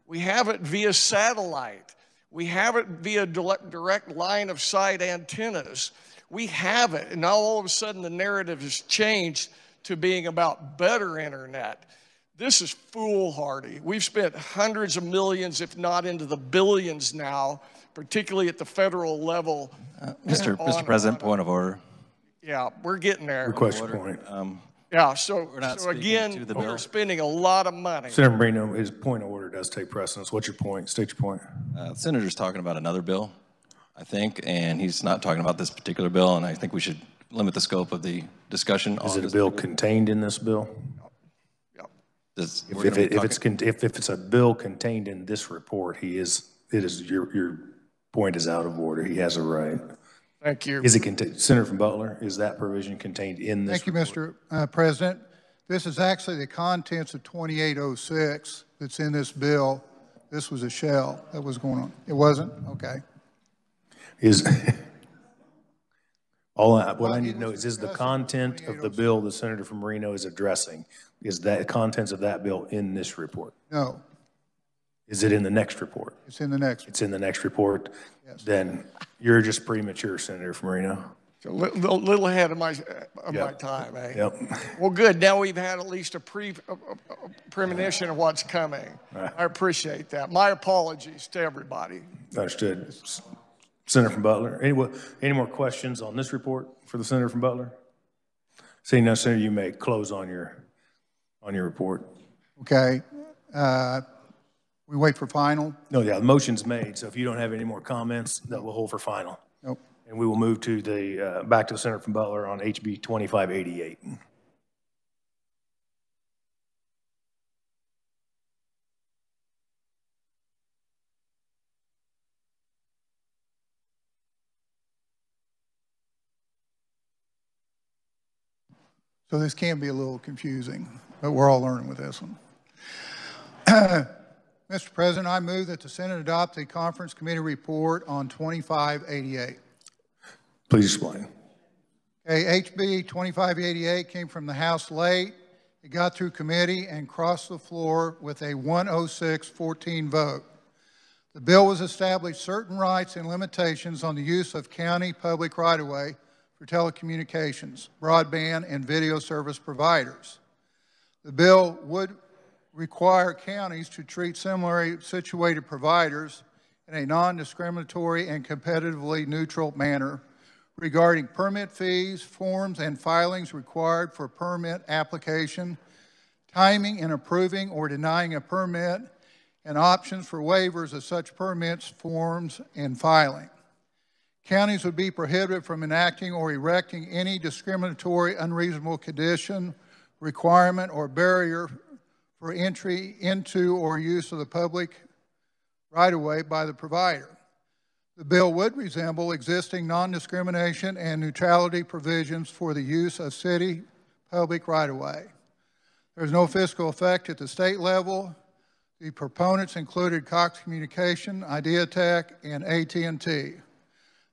We have it via satellite. We have it via direct line of sight antennas. We have it, and now all of a sudden the narrative has changed to being about better internet. This is foolhardy. We've spent hundreds of millions, if not into the billions now, particularly at the federal level. Mr. President, point of order. Yeah, we're getting there. Request your point. Yeah, so to again, the we're bill. spending a lot of money. Senator Marino, his point of order does take precedence. What's your point? State your point. The Senator's talking about another bill, I think, and he's not talking about this particular bill, and I think we should limit the scope of the discussion. Is it a bill contained in this bill? If it's a bill contained in this report, your point is out of order. He has a right. Thank you. Is it contained, Senator from Butler, is that provision contained in this report? Thank you, Mr. President. This is actually the contents of 2806 that's in this bill. This was a shell that was going on. It wasn't? Okay. What I need to know is the content of the bill the Senator from Reno is addressing, is that contents of that bill in this report? No. Is it in the next report? It's in the next. It's in the next report? Yes. Then you're just premature, Senator from Reno. A little ahead of my time, eh? Yep. Well, good. Now we've had at least a premonition of what's coming. Right. I appreciate that. My apologies to everybody. Understood. Senator from Butler. Any more questions on this report for the Senator from Butler? Seeing none, Senator, you may close on your report. Okay. We wait for final? No, yeah, the motion's made, so if you don't have any more comments, that will hold for final. Nope. And we will move to back to the Senator from Butler on HB 2588. So this can be a little confusing, but we're all learning with this one. Mr. President, I move that the Senate adopt the conference committee report on 2588. Please explain. Okay, HB 2588 came from the House late. It got through committee and crossed the floor with a 106-14 vote. The bill was established certain rights and limitations on the use of county public right-of-way for telecommunications, broadband, and video service providers. The bill would require counties to treat similarly situated providers in a non-discriminatory and competitively neutral manner regarding permit fees, forms, and filings required for permit application, timing in approving or denying a permit, and options for waivers of such permits, forms, and filing. Counties would be prohibited from enacting or erecting any discriminatory, unreasonable condition, requirement, or barrier for entry into or use of the public right-of-way by the provider. The bill would resemble existing non-discrimination and neutrality provisions for the use of city public right-of-way. There's no fiscal effect at the state level. The proponents included Cox Communication, Ideatech, and AT&T.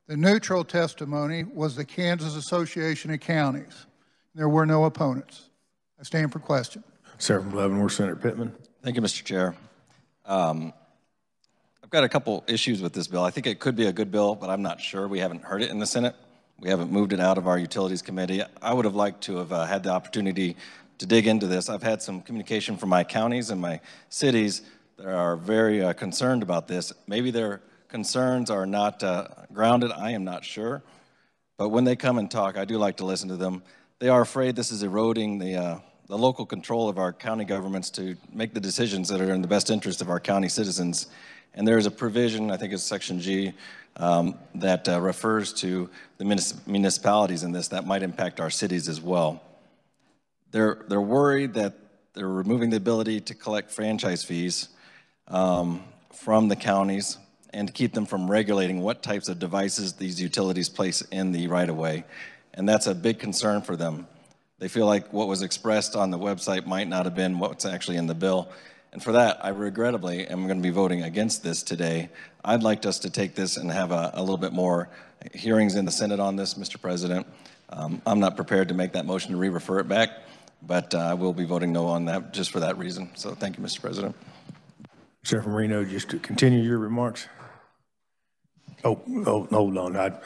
The neutral testimony was the Kansas Association of Counties. There were no opponents. I stand for question. Senator from Leavenworth, Senator Pittman. Thank you, Mr. Chair. I've got a couple issues with this bill. I think it could be a good bill, but I'm not sure. We haven't heard it in the Senate. We haven't moved it out of our Utilities Committee. I would have liked to have had the opportunity to dig into this. I've had some communication from my counties and my cities that are very concerned about this. Maybe their concerns are not grounded. I am not sure. But when they come and talk, I do like to listen to them. They are afraid this is eroding the local control of our county governments to make the decisions that are in the best interest of our county citizens. And there is a provision, I think it's Section G, that refers to the municipalities in this that might impact our cities as well. They're worried that they're removing the ability to collect franchise fees from the counties and to keep them from regulating what types of devices these utilities place in the right-of-way. And that's a big concern for them. They feel like what was expressed on the website might not have been what's actually in the bill. And for that, I regrettably am going to be voting against this today. I'd like us to take this and have a little bit more hearings in the Senate on this, Mr. President. I'm not prepared to make that motion to re-refer it back, but I will be voting no on that just for that reason. So thank you, Mr. President. Senator from Reno, just to continue your remarks. Oh, hold on.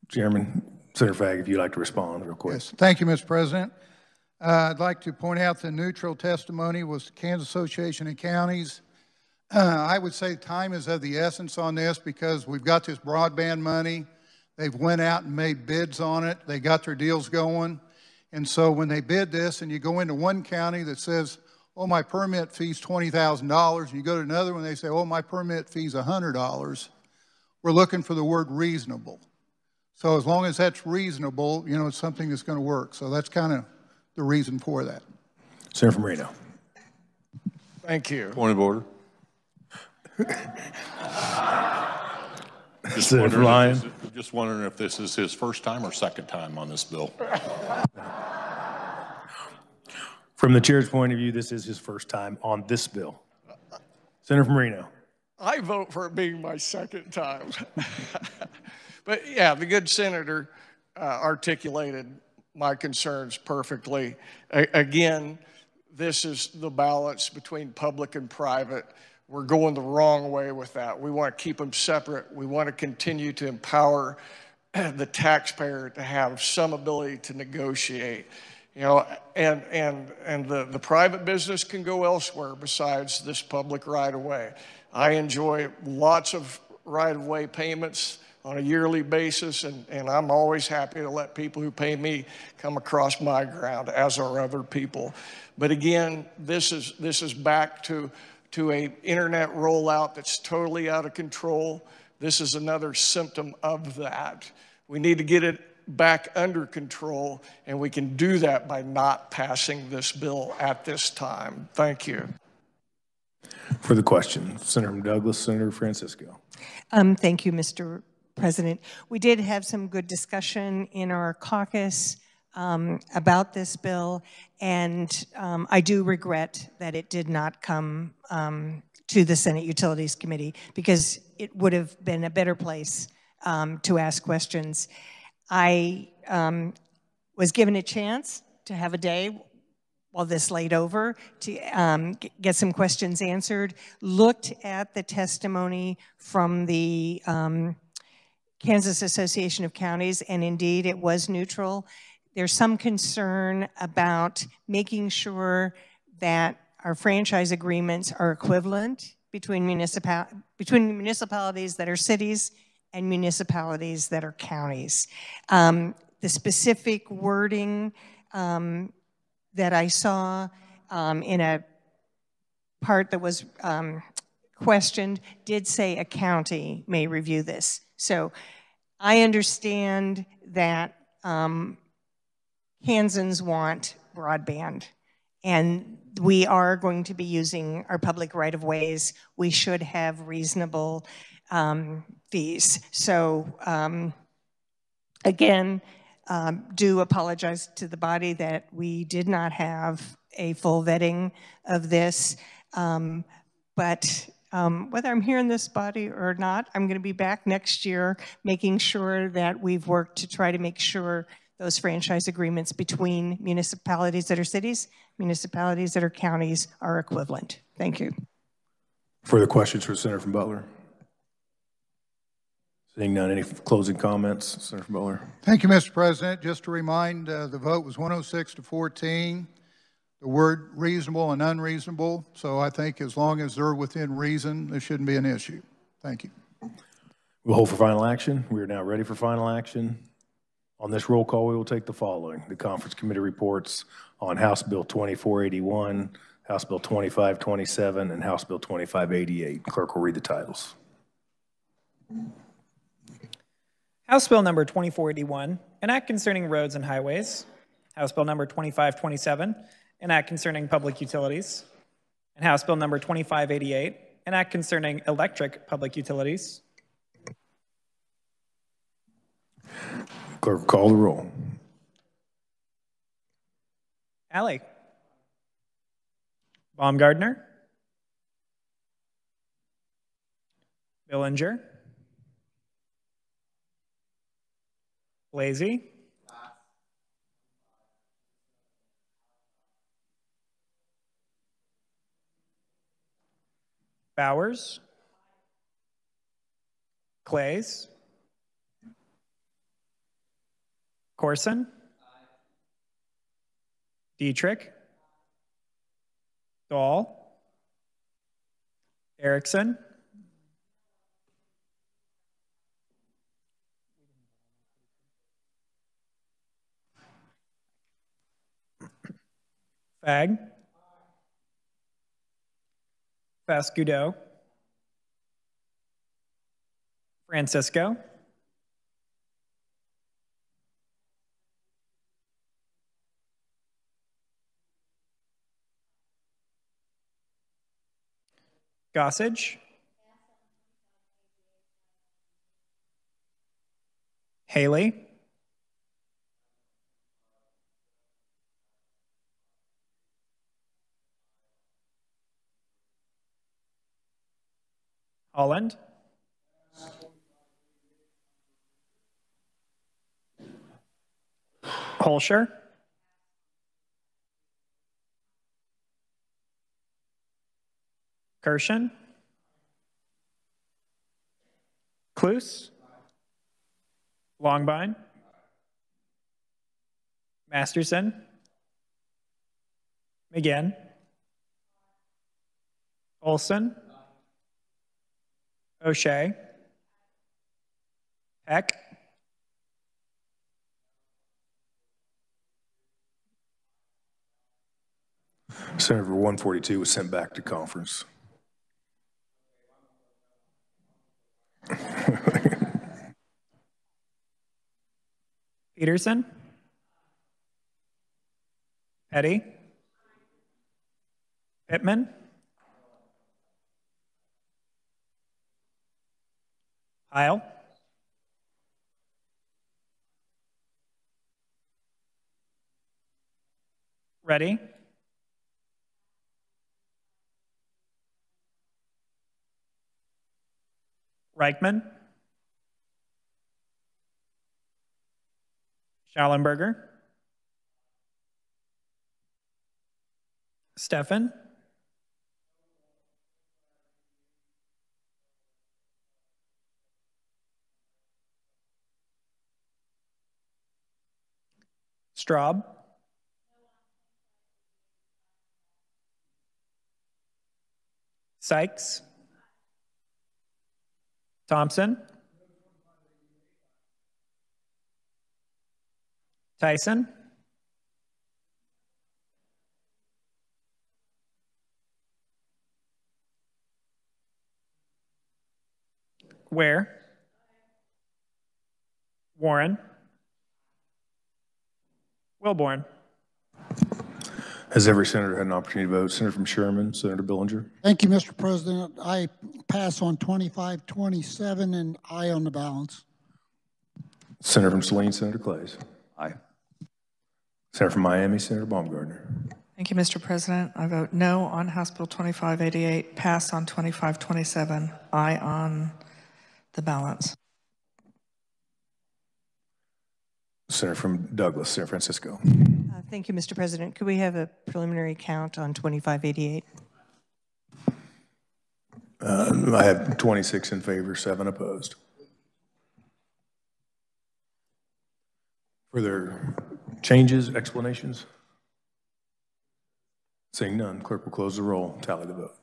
Chairman, Senator Fagg, if you'd like to respond real quick. Yes, thank you, Mr. President. I'd like to point out the neutral testimony was the Kansas Association of Counties. I would say time is of the essence on this because we've got this broadband money. They've went out and made bids on it. They got their deals going. And so when they bid this and you go into one county that says, oh, my permit fee's $20,000, and you go to another one, they say, oh, my permit fee's $100, we're looking for the word reasonable. So as long as that's reasonable, you know, it's something that's going to work. So that's kind of the reason for that. Senator Marino. Thank you. Point of order. Just wondering if this is his first time or second time on this bill. From the chair's point of view, this is his first time on this bill. Senator Marino. I vote for it being my second time. But yeah, the good senator articulated my concerns perfectly. Again, this is the balance between public and private. We're going the wrong way with that. We want to keep them separate. We want to continue to empower the taxpayer to have some ability to negotiate. You know, and the private business can go elsewhere besides this public right-of-way. I enjoy lots of right-of-way payments on a yearly basis, and I'm always happy to let people who pay me come across my ground, as are other people. But again, this is back to a internet rollout that's totally out of control. This is another symptom of that. We need to get it back under control, and we can do that by not passing this bill at this time. Thank you. For the question, Senator Douglas, Senator Francisco. Thank you, Mr. President. We did have some good discussion in our caucus about this bill, and I do regret that it did not come to the Senate Utilities Committee because it would have been a better place to ask questions. I was given a chance to have a day while this laid over to get some questions answered, looked at the testimony from the Kansas Association of Counties, and indeed it was neutral. There's some concern about making sure that our franchise agreements are equivalent between municipalities that are cities and municipalities that are counties. The specific wording that I saw in a part that was questioned did say a county may review this. So I understand that Kansans want broadband, and we are going to be using our public right-of-ways. We should have reasonable fees. So again, do apologize to the body that we did not have a full vetting of this. But whether I'm here in this body or not, I'm going to be back next year making sure that we've worked to try to make sure those franchise agreements between municipalities that are cities, municipalities that are counties are equivalent. Thank you. Further questions for Senator from Butler? Seeing none, any closing comments, Senator from Butler? Thank you, Mr. President. Just to remind, the vote was 106 to 14. The word reasonable and unreasonable. So I think as long as they're within reason, there shouldn't be an issue. Thank you. We'll hold for final action. We are now ready for final action. On this roll call, we will take the following. The conference committee reports on House Bill 2481, House Bill 2527, and House Bill 2588. Clerk will read the titles. House Bill number 2481, an act concerning roads and highways. House Bill number 2527, an act concerning public utilities. And House Bill number 2588, an act concerning electric public utilities. Clerk will call the roll. Alley. Baumgardner. Billinger. Blasey. Bowers. Clays. Corson, Dietrich, Dahl, Erickson, Fag, Fascudo, Francisco, Gossage, Haley, Holland, Holscher, Kirshen, Cluse, Longbine, Masterson, McGinn, Olson, O'Shea, Peck, Senator 142 was sent back to conference. Peterson, Petty, Pittman, Heil, Ready, Reichman, Schallenberger, Steffen, Straub, Sykes, Thompson, Tyson, Ware, Warren, Wilborn. Has every senator had an opportunity to vote? Senator from Sherman, Senator Billinger. Thank you, Mr. President. I pass on 2527 and aye on the balance. Senator from Saline, Senator Clays. Aye. Senator from Miami, Senator Baumgardner. Thank you, Mr. President. I vote no on House Bill 2588, pass on 2527, aye on the balance. Senator from Douglas, San Francisco. Thank you, Mr. President. Could we have a preliminary count on 2588? I have 26 in favor, 7 opposed. Further changes, explanations? Seeing none, clerk will close the roll, tally the vote.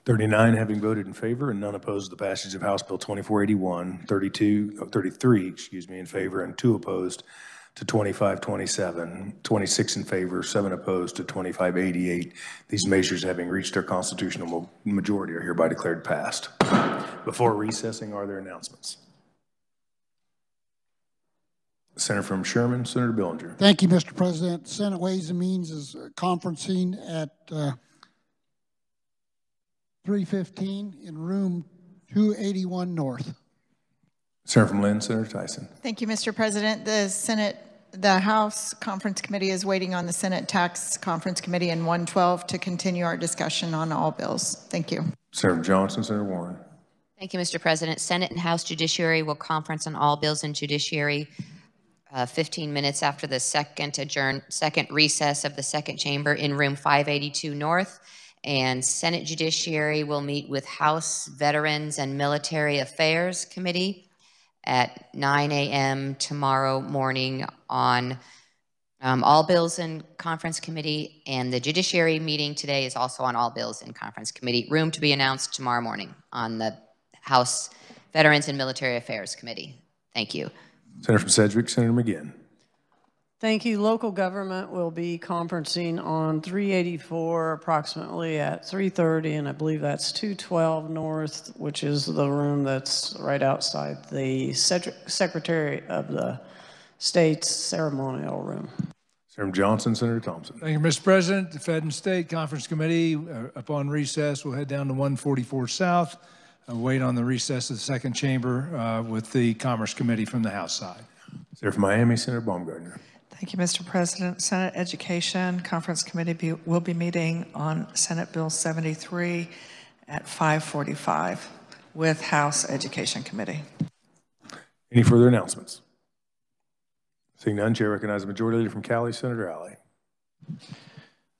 "39 having voted in favor and none opposed to the passage of House Bill 2481, 33 in favor and 2 opposed to 2527, 26 in favor, 7 opposed to 2588. These measures having reached their constitutional majority are hereby declared passed. Before recessing, are there announcements? Senator from Sherman, Senator Billinger. Thank you, Mr. President. Senate Ways and Means is conferencing at 3:15 in room 281 North. Senator from Lynn, Senator Tyson. Thank you, Mr. President. The House Conference Committee is waiting on the Senate Tax Conference Committee in 112 to continue our discussion on all bills. Thank you. Senator Johnson, Senator Warren. Thank you, Mr. President. Senate and House Judiciary will conference on all bills in Judiciary 15 minutes after the second recess of the second chamber in room 582 North. And Senate Judiciary will meet with House Veterans and Military Affairs Committee at 9 a.m. tomorrow morning on all bills in conference committee, and the Judiciary meeting today is also on all bills in conference committee. Room to be announced tomorrow morning on the House Veterans and Military Affairs Committee. Thank you. Senator from Sedgwick, Senator McGinn. Thank you. Local government will be conferencing on 384 approximately at 3:30, and I believe that's 212 North, which is the room that's right outside the Secretary of the State's ceremonial room. Senator Johnson, Senator Thompson. Thank you, Mr. President. The Fed and State Conference Committee, upon recess, will head down to 144 South, wait on the recess of the second chamber with the Commerce Committee from the House side. Senator from Miami, Senator Baumgartner. Thank you, Mr. President. Senate Education Conference Committee will be meeting on Senate Bill 73 at 5:45 with House Education Committee. Any further announcements? Seeing none, Chair recognizes the Majority Leader from Cali, Senator Alley.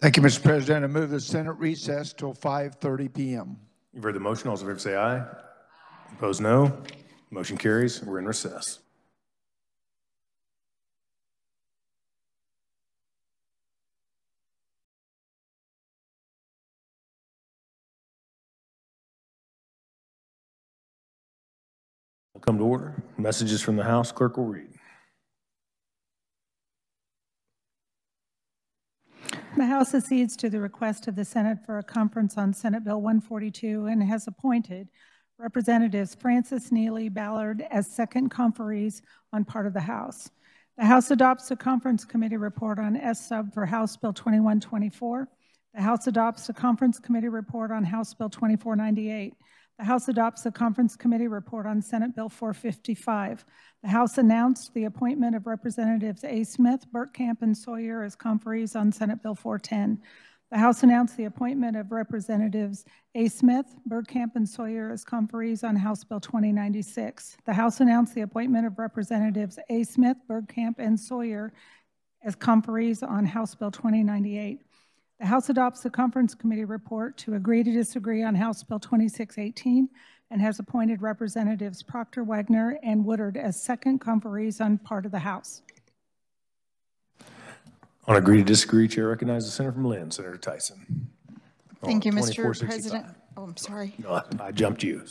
Thank you, Mr. President. I move the Senate recess till 5:30 p.m. You've heard the motion. All those in favor say aye. Opposed, no. Motion carries. We're in recess. We'll come to order. Messages from the House. Clerk will read. The House accedes to the request of the Senate for a conference on Senate Bill 142 and has appointed Representatives Francis Neely Ballard as second conferees on part of the House. The House adopts the Conference Committee report on S-Sub for House Bill 2124. The House adopts the Conference Committee report on House Bill 2498. The House adopts the Conference Committee report on Senate Bill 455. The House announced the appointment of Representatives A. Smith, Burtkamp, and Sawyer as conferees on Senate Bill 410. The House announced the appointment of Representatives A. Smith, Burtkamp, and Sawyer as conferees on House Bill 2096. The House announced the appointment of Representatives A. Smith, Burtkamp, and Sawyer as conferees on House Bill 2098. The House adopts the Conference Committee report to agree to disagree on House Bill 2618 and has appointed Representatives Proctor, Wagner, and Woodard as second conferees on part of the House. On agree to disagree, Chair recognizes the Senator from Lynn, Senator Tyson. Thank you, Mr. President. Oh, I'm sorry. No, I jumped you.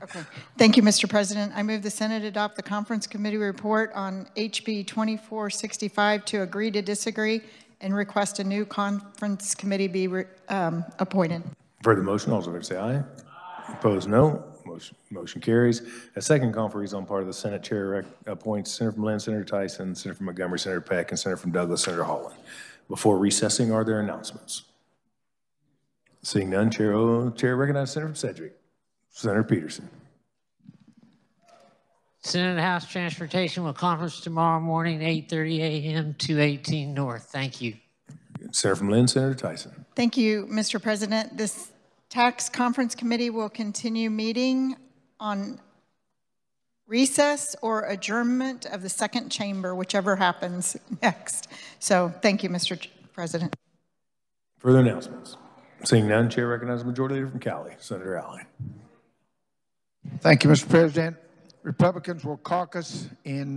Okay. Thank you, Mr. President. I move the Senate adopt the Conference Committee report on HB 2465 to agree to disagree and request a new conference committee be appointed. For the motion, all those in favor say aye. Opposed, no. Motion carries. A second conferees on part of the Senate, Chair appoints Senator from Lynn, Senator Tyson, Senator from Montgomery, Senator Peck, and Senator from Douglas, Senator Holland. Before recessing, are there announcements? Seeing none, Chair recognizes Senator from Sedgwick, Senator Peterson. Senate and House Transportation will conference tomorrow morning, 8:30 a.m. 218 North. Thank you. Senator from Lynn, Senator Tyson. Thank you, Mr. President. This Tax Conference Committee will continue meeting on recess or adjournment of the second chamber, whichever happens next. So thank you, Mr. President. Further announcements? Seeing none, Chair recognizes the Majority Leader from Cali, Senator Alley. Thank you, Mr. President. Republicans will caucus in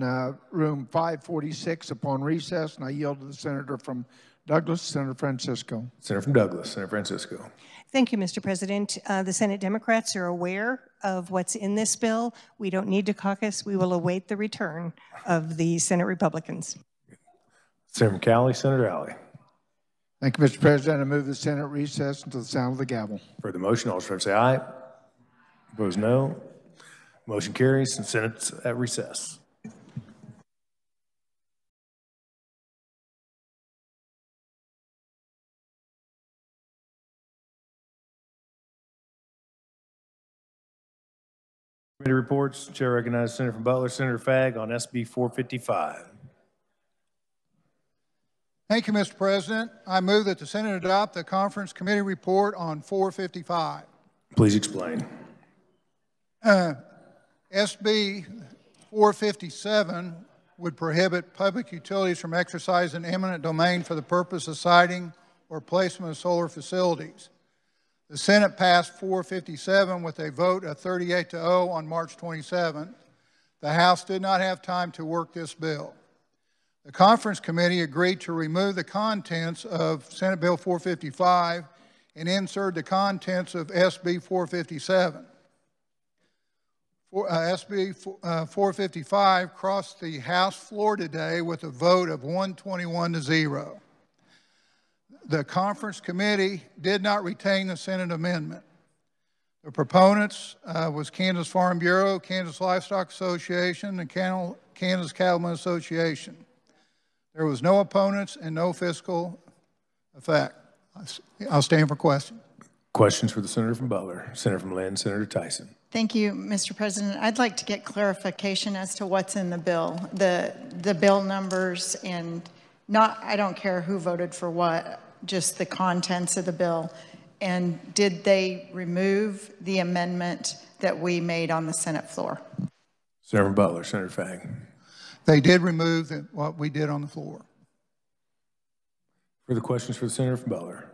room 546 upon recess, and I yield to the Senator from Douglas, Senator Francisco. Senator from Douglas, Senator Francisco. Thank you, Mr. President. The Senate Democrats are aware of what's in this bill. We don't need to caucus. We will await the return of the Senate Republicans. Senator from Cali, Senator Alley. Thank you, Mr. President. I move the Senate recess until the sound of the gavel. For the motion, all those in favor say aye. Opposed, no. Motion carries and Senate's at recess. Committee reports. Chair recognizes Senator from Butler, Senator Fagg on SB 455. Thank you, Mr. President. I move that the Senate adopt the conference committee report on 455. Please explain. SB 457 would prohibit public utilities from exercising eminent domain for the purpose of siting or placement of solar facilities. The Senate passed 457 with a vote of 38-0 on March 27th. The House did not have time to work this bill. The conference committee agreed to remove the contents of Senate Bill 455 and insert the contents of SB 457. SB 455 crossed the House floor today with a vote of 121-0. The conference committee did not retain the Senate amendment. The proponents was Kansas Farm Bureau, Kansas Livestock Association, and Kansas Cattlemen Association. There was no opponents and no fiscal effect. I'll stand for questions. Questions for the Senator from Butler. Senator from Lynn, Senator Tyson. Thank you, Mr. President. I'd like to get clarification as to what's in the bill, the bill numbers, and I don't care who voted for what, just the contents of the bill. And did they remove the amendment that we made on the Senate floor? Senator from Butler, Senator Fagg. They did remove what we did on the floor. Further questions for the Senator from Butler?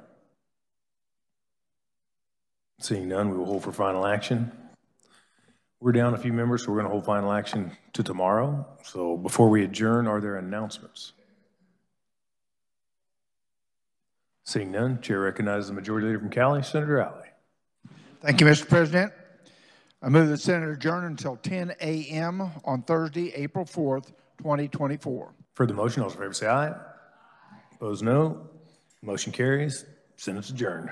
Seeing none, we will hold for final action. We're down a few members, so we're going to hold final action to tomorrow. So before we adjourn, are there announcements? Seeing none, Chair recognizes the Majority Leader from Cali, Senator Alley. Thank you, Mr. President. I move the Senate adjourn until 10 a.m. on Thursday, April 4th, 2024. For the motion, all those in favor say aye. Opposed, no. Motion carries. Senate's adjourned.